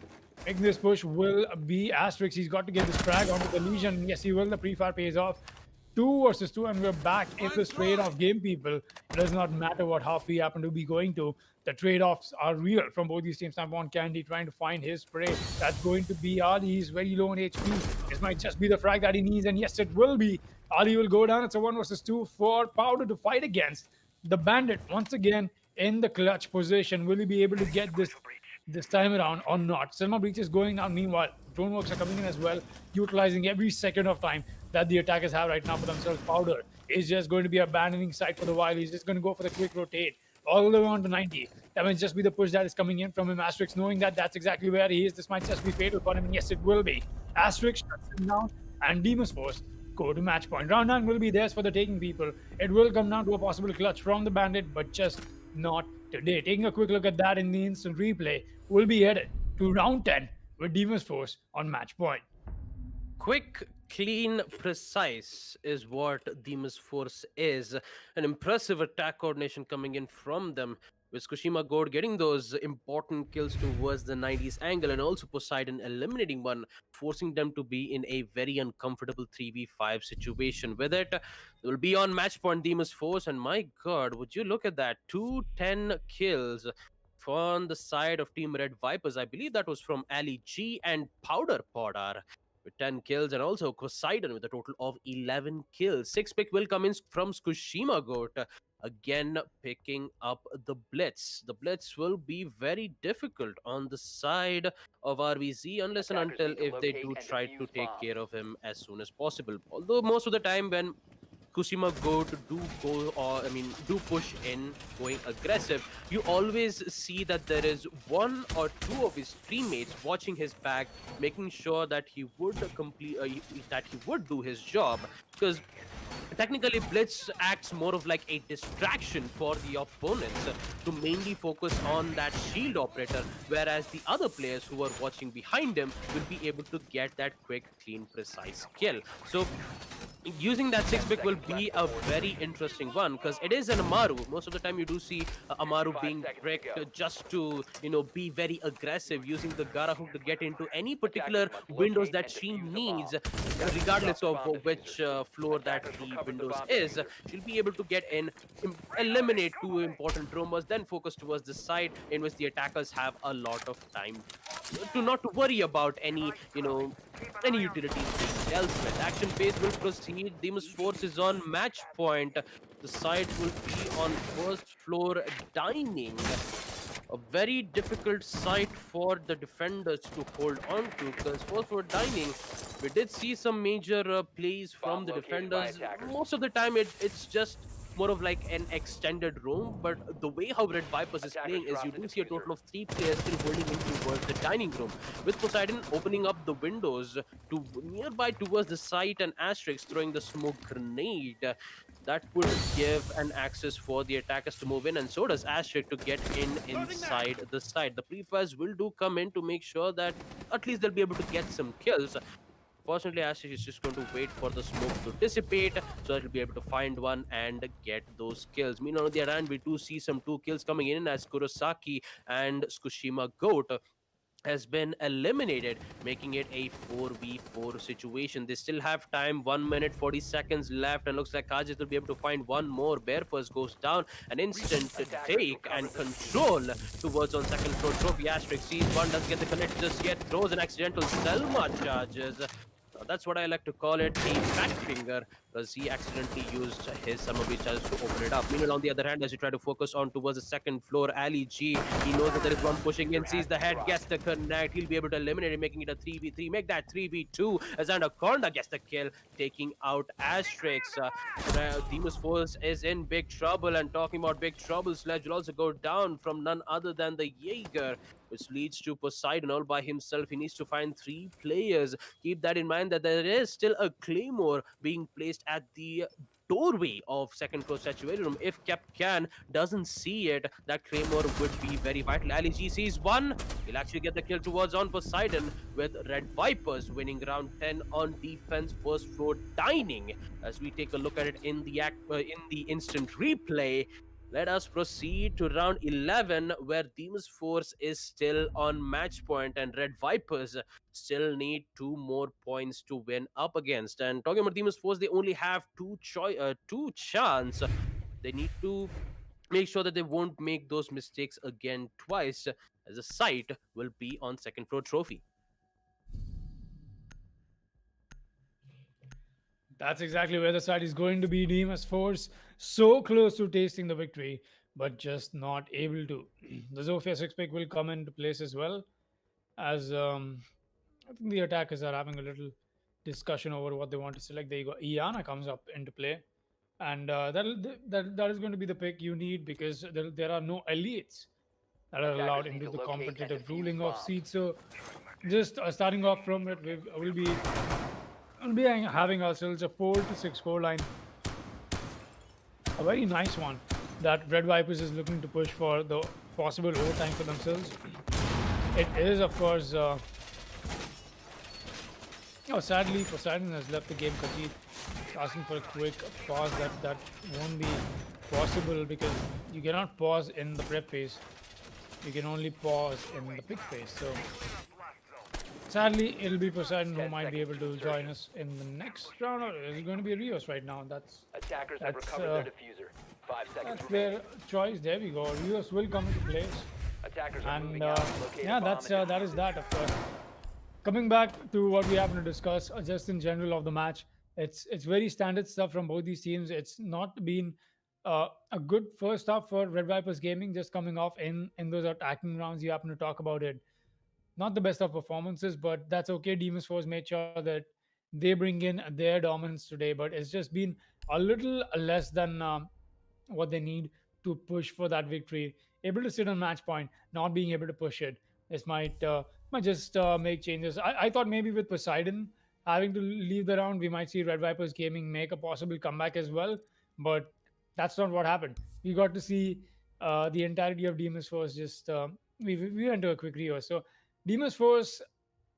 Making this push will be Asterix. He's got to get this frag onto the Legion. Yes, he will. The pre-fire pays off. 2 versus 2, and we're back in this trade-off game, people. It does not matter what half we happen to be going to. The trade-offs are real from both these teams. Number one, Candy trying to find his prey. That's going to be Ali. He's very low on HP. This might just be the frag that he needs, and yes, it will be. Ali will go down. It's a 1 versus 2 for Powder to fight against. The Bandit, once again, in the clutch position. Will he be able to get this time around or not? Selma Breach is going down. Meanwhile, drone works are coming in as well, utilizing every second of time that the attackers have right now for themselves. Powder is just going to be abandoning site for the while. He's just going to go for the quick rotate all the way on to 90. That might just be the push that is coming in from him. Asterix knowing that that's exactly where he is. This might just be fatal for him. And yes, it will be. Asterix shuts him down, and Demon's Force go to match point. Round 9 will be theirs for the taking, people. It will come down to a possible clutch from the Bandit, but just not today. Taking a quick look at that in the instant replay, we'll be headed to round 10 with Demon's Force on match point. Quick, clean, precise is what Demon's Force is. An impressive attack coordination coming in from them, with Tsukushima Gold getting those important kills towards the 90s angle, and also Poseidon eliminating one, forcing them to be in a very uncomfortable 3v5 situation. With it, they will be on match point, Demon's Force, and my god, would you look at that? 210 kills on the side of Team Red Vipers. I believe that was from Ali G and Powder Podar. with 10 kills, and also Poseidon with a total of 11 kills. Sixth pick will come in from Tsushima Goat. Again, picking up the Blitz. The Blitz will be very difficult on the side of RVZ unless and Attackers until need to if they locate do and try to defuse take bombs. care of him as soon as possible. Although most of the time when Kushima do push in, going aggressive, you always see that there is one or two of his teammates watching his back, making sure that he would that he would do his job. Because technically Blitz acts more of like a distraction for the opponents to mainly focus on that shield operator, whereas the other players who are watching behind him will be able to get that quick, clean, precise kill. So using that 6 pick will be a very interesting one because it is an Amaru. Most of the time you do see Amaru 5 being seconds to bricked go. just to, be very aggressive, using the Gara hook to get into any particular Attackers must windows locate that and she defuse the needs, bomb. Got to regardless drop of the bomb which diffuser. floor that Attackers the recovered the windows bomb is. diffuser. She'll be able to get in, eliminate two important roamers, then focus towards the side in which the attackers have a lot of time to not to worry about any utilities being dealt with. Action phase will proceed. Demon's Force is on match point. The site will be on first floor dining. A very difficult site for the defenders to hold on to because first floor dining, we did see some major plays from Bomb the located by defenders. attackers. Most of the time, it's just more of like an extended room, but the way how Red Vipers is Attackers playing is you dropped the do see a diffuser. total of 3 players still holding in towards the dining room, with Poseidon opening up the windows to nearby towards the site and Asterix throwing the smoke grenade. That would give an access for the attackers to move in, and so does Asterix to get in inside the site. The prefires will do come in to make sure that at least they'll be able to get some kills. Fortunately, Ashish is just going to wait for the smoke to dissipate so that he'll be able to find one and get those kills. Meanwhile, on the other hand, we do see some 2 kills coming in as Kurosaki and Tsushima Goat has been eliminated, making it a 4v4 situation. They still have time, 1 minute 40 seconds left, and looks like Kajis will be able to find one more. Bear first goes down, an instant take and control towards on second floor. Trophy Asterix sees one, doesn't get the connect just yet, throws an accidental Selma charges. That's what I like to call it, a fat finger, because he accidentally used his summer beach charges to open it up. Meanwhile, on the other hand, as you try to focus on towards the second floor, Ali G, he knows that there is one pushing in, sees the head, gets the connect. He'll be able to eliminate it, making it a 3v3. Make that 3v2 as Anaconda gets the kill, taking out Asterix. Demon's Force is in big trouble, and talking about big trouble, Sledge will also go down from none other than the Jaeger, which leads to Poseidon all by himself. He needs to find 3 players. Keep that in mind that there is still a Claymore being placed at the doorway of second floor statuary room. If Capcan doesn't see it, that Claymore would be very vital. Ali G sees one. He'll actually get the kill towards on Poseidon, with Red Vipers winning round 10 on defense first floor dining. As we take a look at it in the instant replay, let us proceed to round 11, where Demon's Force is still on match point and Red Vipers still need 2 more points to win up against. And talking about Demon's Force, they only have two chance. They need to make sure that they won't make those mistakes again twice, as the site will be on second floor trophy. That's exactly where the side is going to be. Demon's Force so close to tasting the victory, but just not able to. The Zofia 6 pick will come into place as well, as I think the attackers are having a little discussion over what they want to select. There you go. Iana comes up into play, and that is going to be the pick you need because there are no elites that are allowed Attackers need into to the locate and competitive defuse ruling of bombs. seeds. So, just starting off from it, we'll be having ourselves a 4-6 line, a very nice one that Red Vipers is looking to push for the possible overtime for themselves. It is, of course. Sadly, Poseidon has left the game. Khaji asking for a quick pause. That won't be possible because you cannot pause in the prep phase. You can only pause in the pick phase. So sadly, it'll be Poseidon who might be able to join us in the next round. Or is it going to be Rios right now? Attackers have That's recovered their diffuser. 5 seconds that's remaining. their choice. There we go. Rios will come into place, Attackers are and moving out. Locate yeah, a bomb and that is defuse it. that. Of course, Coming back to what we happen to discuss, just in general of the match, it's very standard stuff from both these teams. It's not been a good first half for Red Vipers Gaming, just coming off in those attacking rounds. You happen to talk about it. Not the best of performances, but that's okay. Demons Force made sure that they bring in their dominance today, but it's just been a little less than what they need to push for that victory. Able to sit on match point, not being able to push it. This might just make changes. I thought maybe with Poseidon having to leave the round, we might see Red Vipers Gaming make a possible comeback as well, but that's not what happened. We got to see the entirety of Demons Force just. We went to a quick review. So Demons Force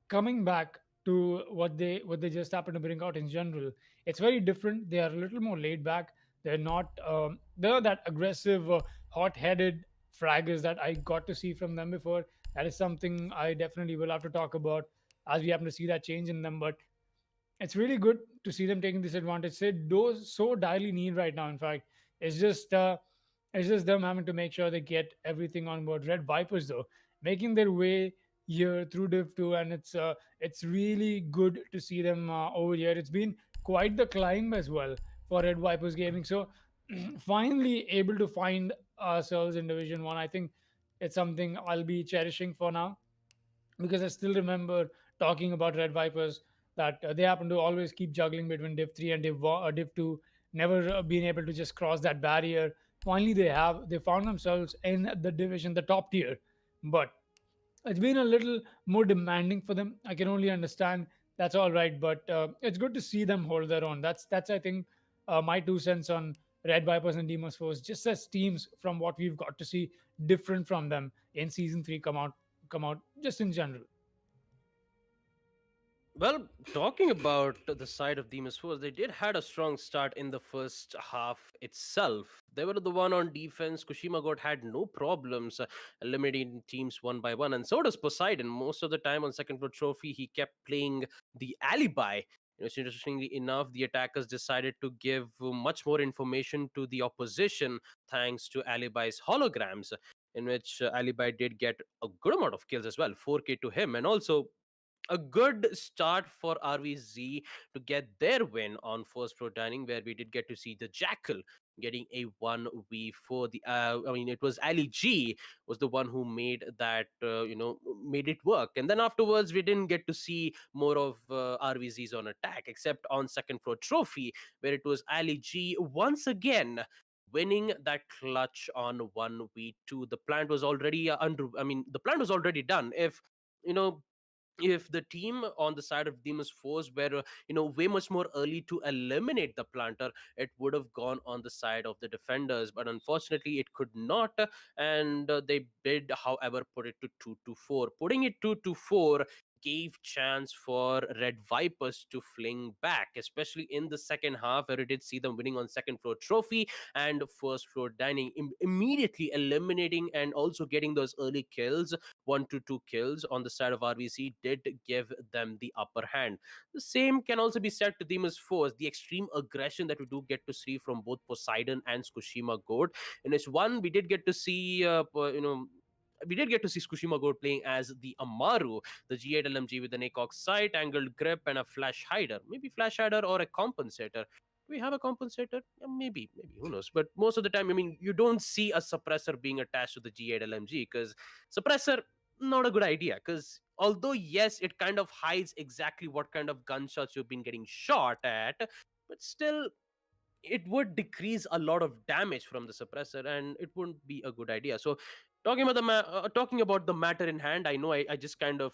coming back to what they just happened to bring out in general, it's very different. They are a little more laid back. They're not that aggressive, hot-headed fraggers that I got to see from them before. That is something I definitely will have to talk about as we happen to see that change in them. But it's really good to see them taking this advantage. They do so direly need right now. In fact, it's just uh, it's just them having to make sure they get everything on board. Red Vipers though, making their way here through Div 2, and it's really good to see them over here. It's been quite the climb as well for Red Vipers Gaming. So finally able to find ourselves in Division 1. I think it's something I'll be cherishing for now, because I still remember talking about Red Vipers that they happen to always keep juggling between Div 3 and Div 2, never being able to just cross that barrier. Finally, they found themselves in the division, the top tier, but it's been a little more demanding for them. I can only understand. That's all right, but it's good to see them hold their own. That's I think my 2 cents on Red Vipers and Demons Force, just as teams from what we've got to see different from them in season 3 come out just in general. Well, talking about the side of Demons Force, they did had a strong start in the first half itself. They were the one on defense. Kushima God had no problems eliminating teams one by one, and so does Poseidon. Most of the time on second floor trophy, he kept playing the alibi. So interestingly enough, the attackers decided to give much more information to the opposition thanks to Alibi's holograms, in which Alibi did get a good amount of kills as well, 4K to him, and also a good start for RVZ to get their win on first floor dining, where we did get to see the Jackal getting a 1v4. It was Ali G was the one who made that, made it work. And then afterwards, we didn't get to see more of RVZs on attack, except on second floor trophy, where it was Ali G once again winning that clutch on 1v2. The plant was already the plant was already done. You know, if the team on the side of Demons Force were, way much more early to eliminate the planter, it would have gone on the side of the defenders. But unfortunately, it could not, and they did, however, put it to 2-4. Putting it 2-4 gave chance for Red Vipers to fling back, especially in the second half, where it did see them winning on second floor trophy and first floor dining, immediately eliminating and also getting those early kills. 1 to 2 kills on the side of RVC did give them the upper hand. The same can also be said to Demons Force. The extreme aggression that we do get to see from both Poseidon and Tsukushima Goat. In its one, we did get to see, we did get to see Tsukushima Goat playing as the Amaru, the G8 LMG with an ACOG sight, angled grip, and a flash hider. Maybe flash hider or a compensator. Do we have a compensator? Yeah, maybe, who knows? But most of the time, you don't see a suppressor being attached to the G8 LMG, because suppressor, not a good idea. Because although, yes, it kind of hides exactly what kind of gunshots you've been getting shot at, but still, it would decrease a lot of damage from the suppressor, and it wouldn't be a good idea. So talking about the matter in hand, I know I just kind of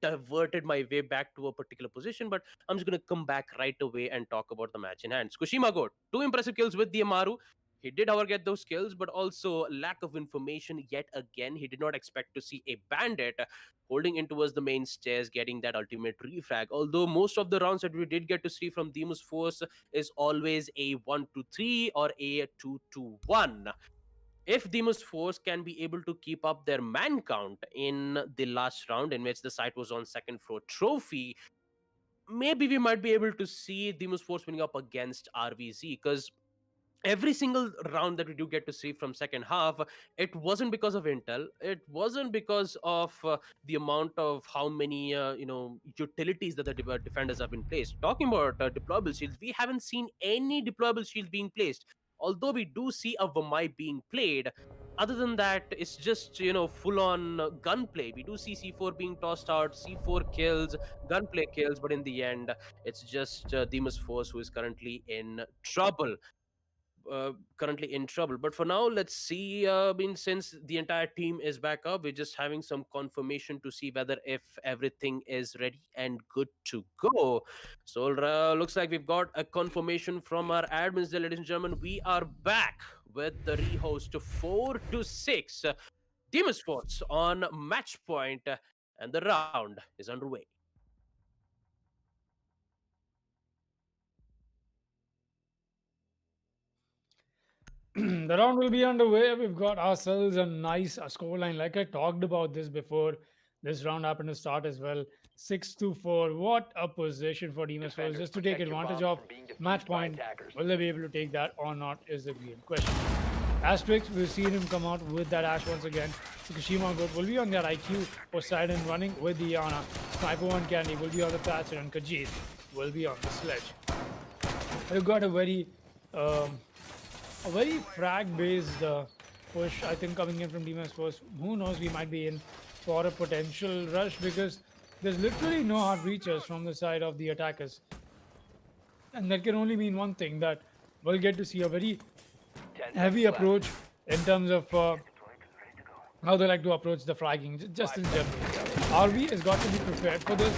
diverted my way back to a particular position, but I'm just going to come back right away and talk about the match in hand. Tsukushima Goat, 2 impressive kills with the Amaru. He did, however, get those kills, but also lack of information yet again. He did not expect to see a bandit holding in towards the main stairs, getting that ultimate refrag. Although most of the rounds that we did get to see from Demus Force is always a 1-3 or a 2-1. If Demus Force can be able to keep up their man count in the last round, in which the site was on second floor trophy, maybe we might be able to see Demus Force winning up against RVZ, because every single round that we do get to see from second half, it wasn't because of intel, it wasn't because of the amount of how many utilities that the defenders have been placed. Talking about deployable shields, we haven't seen any deployable shields being placed, although we do see a Vamai being played. Other than that, it's just full on gunplay. We do see C4 being tossed out, C4 kills, gunplay kills, but in the end it's just Demus Force who is currently in trouble. But for now, let's see. I mean, since the entire team is back up, we're just having some confirmation to see whether if everything is ready and good to go. So looks like we've got a confirmation from our admins there, ladies and gentlemen. We are back with the rehost 4-6. Demon Sports on match point, and the round is underway. The round will be underway. We've got ourselves a nice scoreline. Like I talked about this before, this round happened to start as well. 6-4. What a position for Demus Force just to take protect your advantage bombs of from being defused match by point. attackers. Will they be able to take that or not is the real question. Asterix, we've seen him come out with that Ash once again. Fukushima Goat will be on that IQ. Poseidon running with the Yana. Sniper 1 Candy will be on the Thatcher, and Khajiit will be on the Sledge. We've got a very frag-based push, I think, coming in from Demon's Force. Who knows, we might be in for a potential rush because there's literally no hard reaches from the side of the attackers. And that can only mean one thing, that we'll get to see a very 10 heavy seconds left. approach in terms of how they like to approach the fragging, just in general. RV has got to be prepared for this.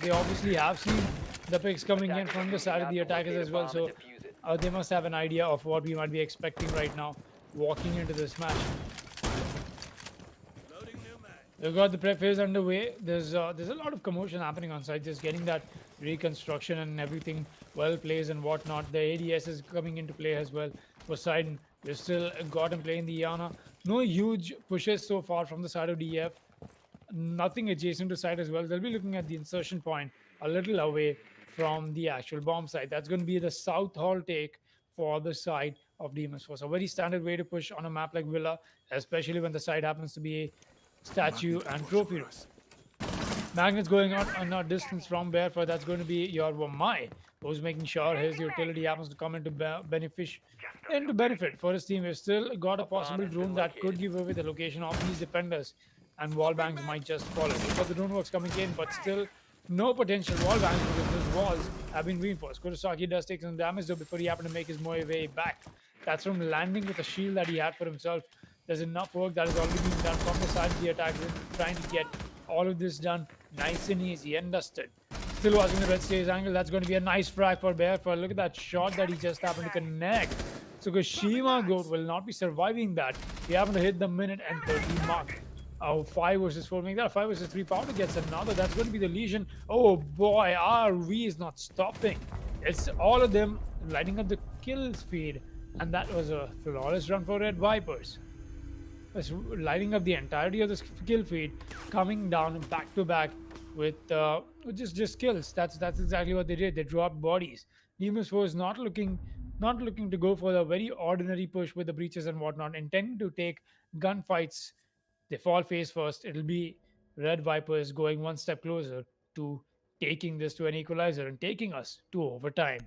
They obviously have seen the picks coming in from the side of the attackers as well, so they must have an idea of what we might be expecting right now walking into this match. We've got the prep phase underway. There's a lot of commotion happening on site, just getting that reconstruction and everything well placed and whatnot. The ADS is coming into play as well. Poseidon, we've still got him playing the Yana. No huge pushes so far from the side of DF. Nothing adjacent to site as well. They'll be looking at the insertion point a little away from the actual bomb site. That's going to be the South Hall take for the side of Demon's Force. A very standard way to push on a map like Villa, especially when the site happens to be a statue and trophy room. Magnets going out on a distance from Barefoot. That's going to be your Wamai, who's making sure his utility happens to come into benefit for his team. We've still got a possible drone that could give away the location of these defenders, and wall bangs might just follow. We've got the drone works coming in, but still no potential wall bangs because those walls have been reinforced. Kurosaki does take some damage though before he happened to make his way back. That's from landing with a shield that he had for himself. There's enough work that has already been done from the side of the attack, trying to get all of this done nice and easy and dusted. Still watching the red stage angle. That's going to be a nice frag for Barefoot. Look at that shot that he just happened to connect. So Fukushima Goat will not be surviving that. He happened to hit the minute and 30 mark. Oh, 5 versus 4. Make that a 5 versus 3. Powder gets another. That's going to be the Legion. Oh boy, RV is not stopping. It's all of them lighting up the kills feed. And that was a flawless run for Red Vipers. It's lighting up the entirety of this kill feed, coming down back to back with just kills. That's exactly what they did. They dropped bodies. Demon's Force not looking to go for the very ordinary push with the breaches and whatnot, intending to take gunfights. They fall face first. It'll be Red Vipers going one step closer to taking this to an equalizer and taking us to overtime.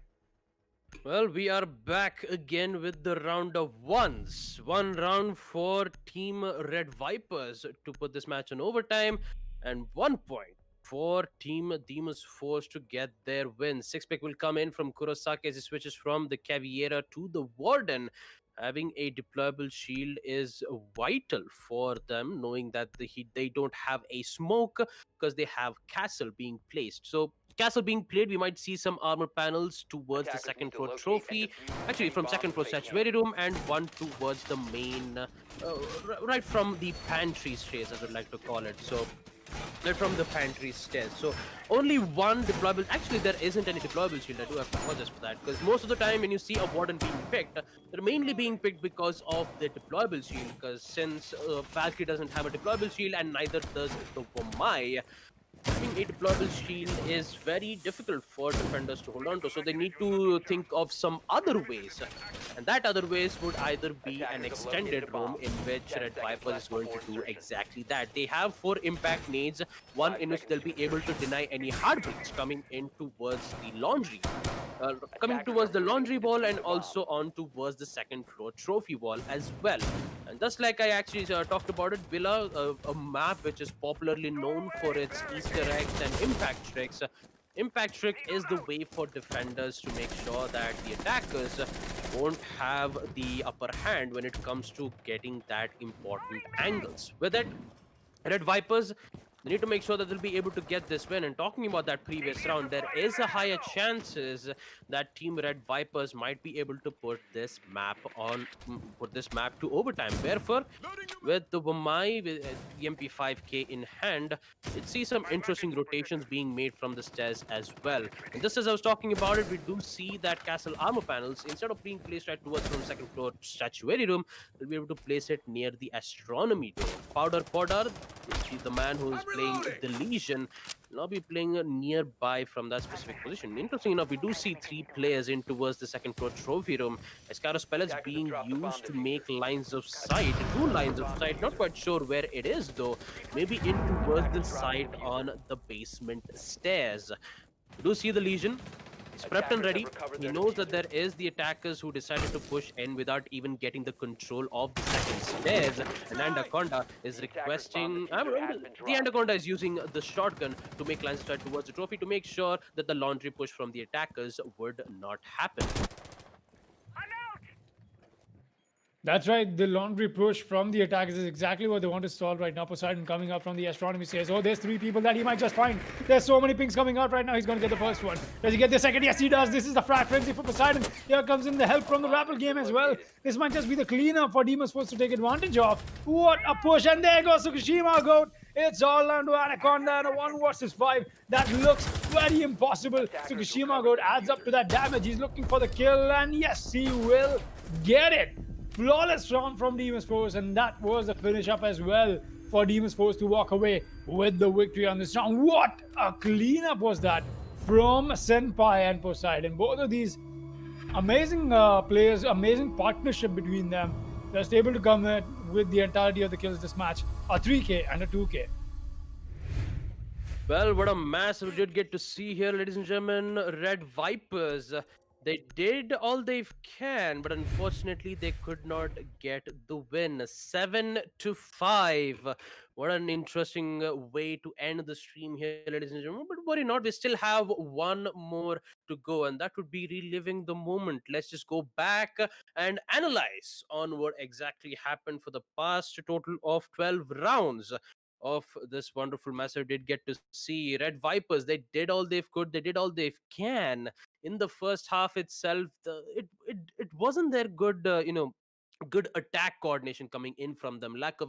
Well, we are back again with the round of ones. One round for Team Red Vipers to put this match in overtime, and 1 point for Team Demon's Force to get their win. 6 pick will come in from Kurosaki as he switches from the Caviera to the Warden. Having a deployable shield is vital for them, knowing that they don't have a smoke because they have Castle being placed. So Castle being played, we might see some armor panels towards the second floor trophy, actually from second floor sanctuary room, and one towards the main, right from the pantry stairs, I would like to call it. So right from the pantry stairs. So only one deployable. Actually, there isn't any deployable shield. I do have to apologize for that, because most of the time when you see a warden being picked, they're mainly being picked because of the deployable shield. Because since Valkyrie doesn't have a deployable shield and neither does the Wamai, having a deployable shield is very difficult for defenders to hold on to, so they need to think of some other ways. And that other ways would either be an Attackers have located a extended room bomb. in which 10 Red seconds Vipers left is going to before do insertion. exactly that. They have 4 impact nades, one 5 in which seconds they'll to be able to insertion. deny any heartbeats coming in towards the laundry. Coming Attackers towards are the moving laundry to wall defuse and the bomb. also on towards the second floor trophy wall as well. And just like I actually talked about it, Villa, a map which is popularly known for its Easter eggs and impact tricks. Impact trick is the way for defenders to make sure that the attackers won't have the upper hand when it comes to getting that important angles. With it, Red Vipers, they need to make sure that they'll be able to get this win. And talking about that previous round, there is a higher chances that Team Red Vipers might be able to put this map to overtime. Therefore, with the Wamai with the MP5K in hand, you'd see some interesting rotations being made from the stairs as well. And just as I was talking about it, we do see that castle armor panels, instead of being placed right towards from second floor statuary room, we'll be able to place it near the astronomy door. Powder Podar, the man who's playing the Legion, will now be playing nearby from that specific position. Interesting enough, we do see 3 players in towards the second floor trophy room. Escaros pellets Attackers have being dropped the bomb used to diffuser. make lines of sight, 2 lines of sight. Not quite sure where it is though. Maybe in towards the side on the basement stairs. We do see the Legion. He's prepped and Attackers have ready. recovered He their knows that diffuser. there is the attackers who decided to push in without even getting the control of the second stairs. And Anaconda is The attacker's requesting. bomb diffuser has been The dropped. Anaconda is using the shotgun to make lines of sight towards the trophy to make sure that the laundry push from the attackers would not happen. That's right. The laundry push from the attackers is exactly what they want to stall right now. Poseidon coming up from the astronomy says, oh, there's 3 people that he might just find. There's so many pings coming out right now. He's going to get the first one. Does he get the second? Yes, he does. This is the frat frenzy for Poseidon. Here comes in the help from the Rappel game as well. This might just be the cleanup for Demons Force to take advantage of. What a push. And there goes Tsukushima Goat. It's all down to Anaconda and a 1 versus 5. That looks very impossible. Tsukushima Goat adds up to that damage. He's looking for the kill. And yes, he will get it. Flawless round from Demons Force, and that was a finish up as well for Demons Force to walk away with the victory on this round. What a cleanup was that from Senpai and Poseidon. Both of these amazing players, amazing partnership between them. Just able to come in with the entirety of the kills this match, a 3K and a 2K. Well, what a match we did get to see here, ladies and gentlemen. Red Vipers, they did all they can, but unfortunately they could not get the win. 7-5. What an interesting way to end the stream here, ladies and gentlemen. But worry not, we still have 1 more to go, and that would be reliving the moment. Let's just go back and analyze on what exactly happened for the past total of 12 rounds of this wonderful match. I did get to see Red Vipers. They did all they could. They did all they can. In the first half itself, it wasn't their good, good attack coordination coming in from them. Lack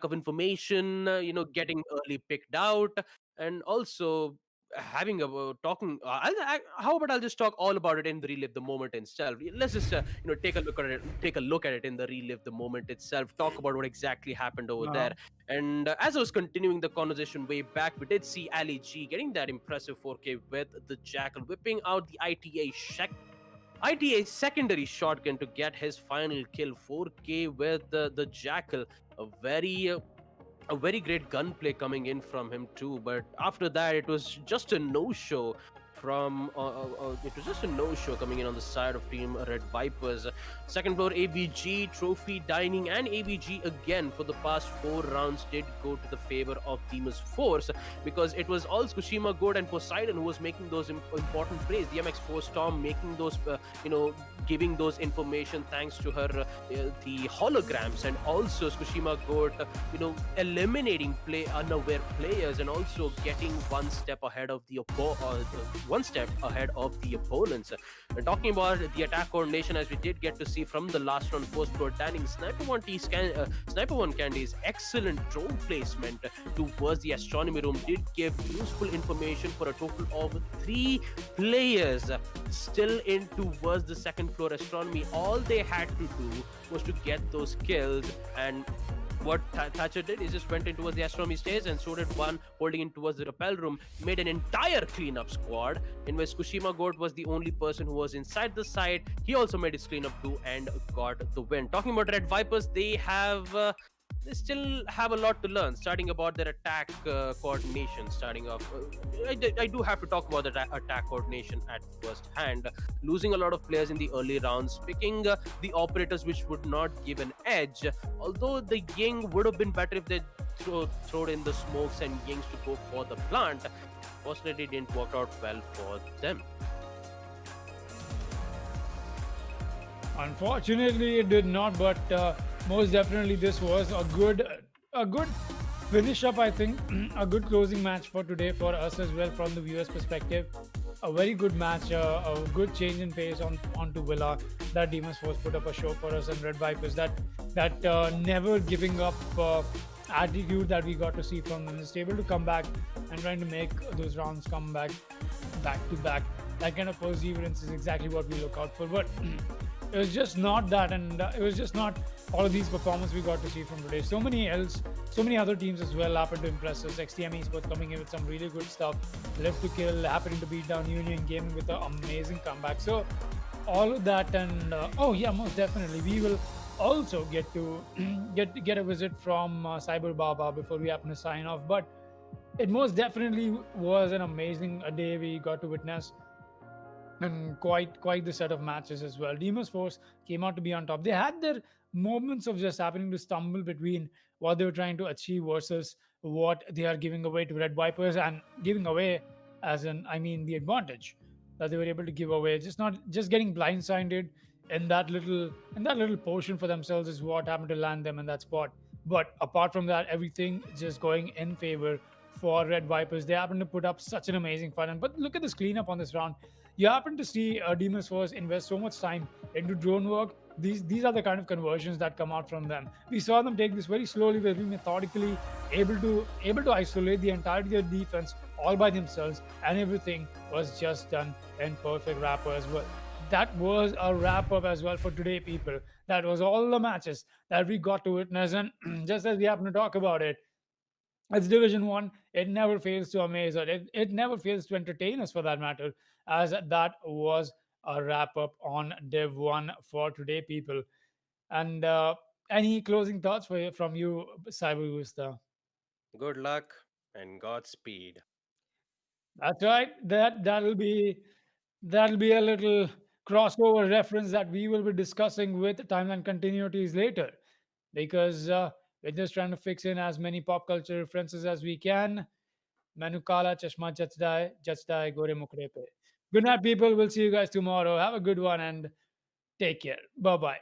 of information, getting early picked out, and also having a talking. How about I'll just talk all about it in the relive the moment itself. Let's just take a look at it. Take a look at it in the relive the moment itself. Talk about what exactly happened over there. And as I was continuing the conversation way back, we did see Ali G getting that impressive 4K with the Jackal, whipping out the ITA secondary shotgun to get his final kill. 4K with the Jackal, a very great gunplay coming in from him too. But after that, it was just a no-show from it was just a no-show coming in on the side of Team Red Vipers. Second floor ABG, Trophy, Dining, and ABG again for the past 4 rounds did go to the favor of Demons Force, because it was all Tsukushima Goat and Poseidon who was making those important plays. The MX4 Storm making those, giving those information thanks to her the holograms, and also Tsukushima Goat, eliminating unaware players and also getting one step ahead of the opponents. And talking about the attack coordination, as we did get to see from the last round post floor tanning, Sniper 1 Candy's excellent drone placement towards the astronomy room did give useful information for a total of 3 players still in towards the second floor astronomy. All they had to do was to get those kills, and what Thatcher did is just went in towards the astronomy stage, and so did one holding in towards the rappel room. Made an entire cleanup squad, in which Kushima Goat was the only person who was inside the site. He also made his cleanup too and got the win. Talking about Red Vipers, they still have a lot to learn, starting about their attack coordination. Starting off, I do have to talk about the attack coordination at first hand. Losing a lot of players in the early rounds, picking the operators which would not give an edge. Although the Ying would have been better if they throwed in the smokes and Yings to go for the plant. Fortunately, it didn't work out well for them. Unfortunately, it did not, but most definitely this was a good finish up. I think a good closing match for today for us as well from the viewers' perspective. A very good match, a good change in pace onto Villa. That Demons Force put up a show for us, and Red Vipers that never giving up attitude that we got to see from them is able to come back and trying to make those rounds come back to back. That kind of perseverance is exactly what we look out for. But it was just not that, and it was just not all of these performances we got to see from today. So many other teams as well happened to impress us. XTM Esports coming in with some really good stuff. Live to Kill happening to beat down Union Gaming with an amazing comeback. So all of that, and oh yeah, most definitely we will also get to get a visit from Cyber Baba before we happen to sign off. But it most definitely was an amazing day we got to witness, and quite the set of matches as well. Demons Force came out to be on top. They had their moments of just happening to stumble between what they were trying to achieve versus what they are giving away to Red Vipers, and giving away as in, I mean, the advantage that they were able to give away. Just getting blindsided in that little portion for themselves is what happened to land them in that spot. But apart from that, everything just going in favor for Red Vipers. They happen to put up such an amazing fight. But look at this cleanup on this round. You happen to see Demons Force invest so much time into drone work. These are the kind of conversions that come out from them. We saw them take this very slowly, very methodically, able to isolate the entirety of the defense all by themselves, and everything was just done in perfect wrap as well. That was a wrap up as well for today, people. That was all the matches that we got to witness, and just as we happen to talk about it, it's Division 1. It never fails to amaze us. It never fails to entertain us for that matter, as that was a wrap up on Div 1 for today, people. And any closing thoughts from you, Cyber Gusta? Good luck and Godspeed. That's right. That'll be a little crossover reference that we will be discussing with timeline continuities later, because we're just trying to fix in as many pop culture references as we can. Manu Kala Chashma Jachtai Gore Mukre Pe. Good night, people. We'll see you guys tomorrow. Have a good one and take care. Bye bye.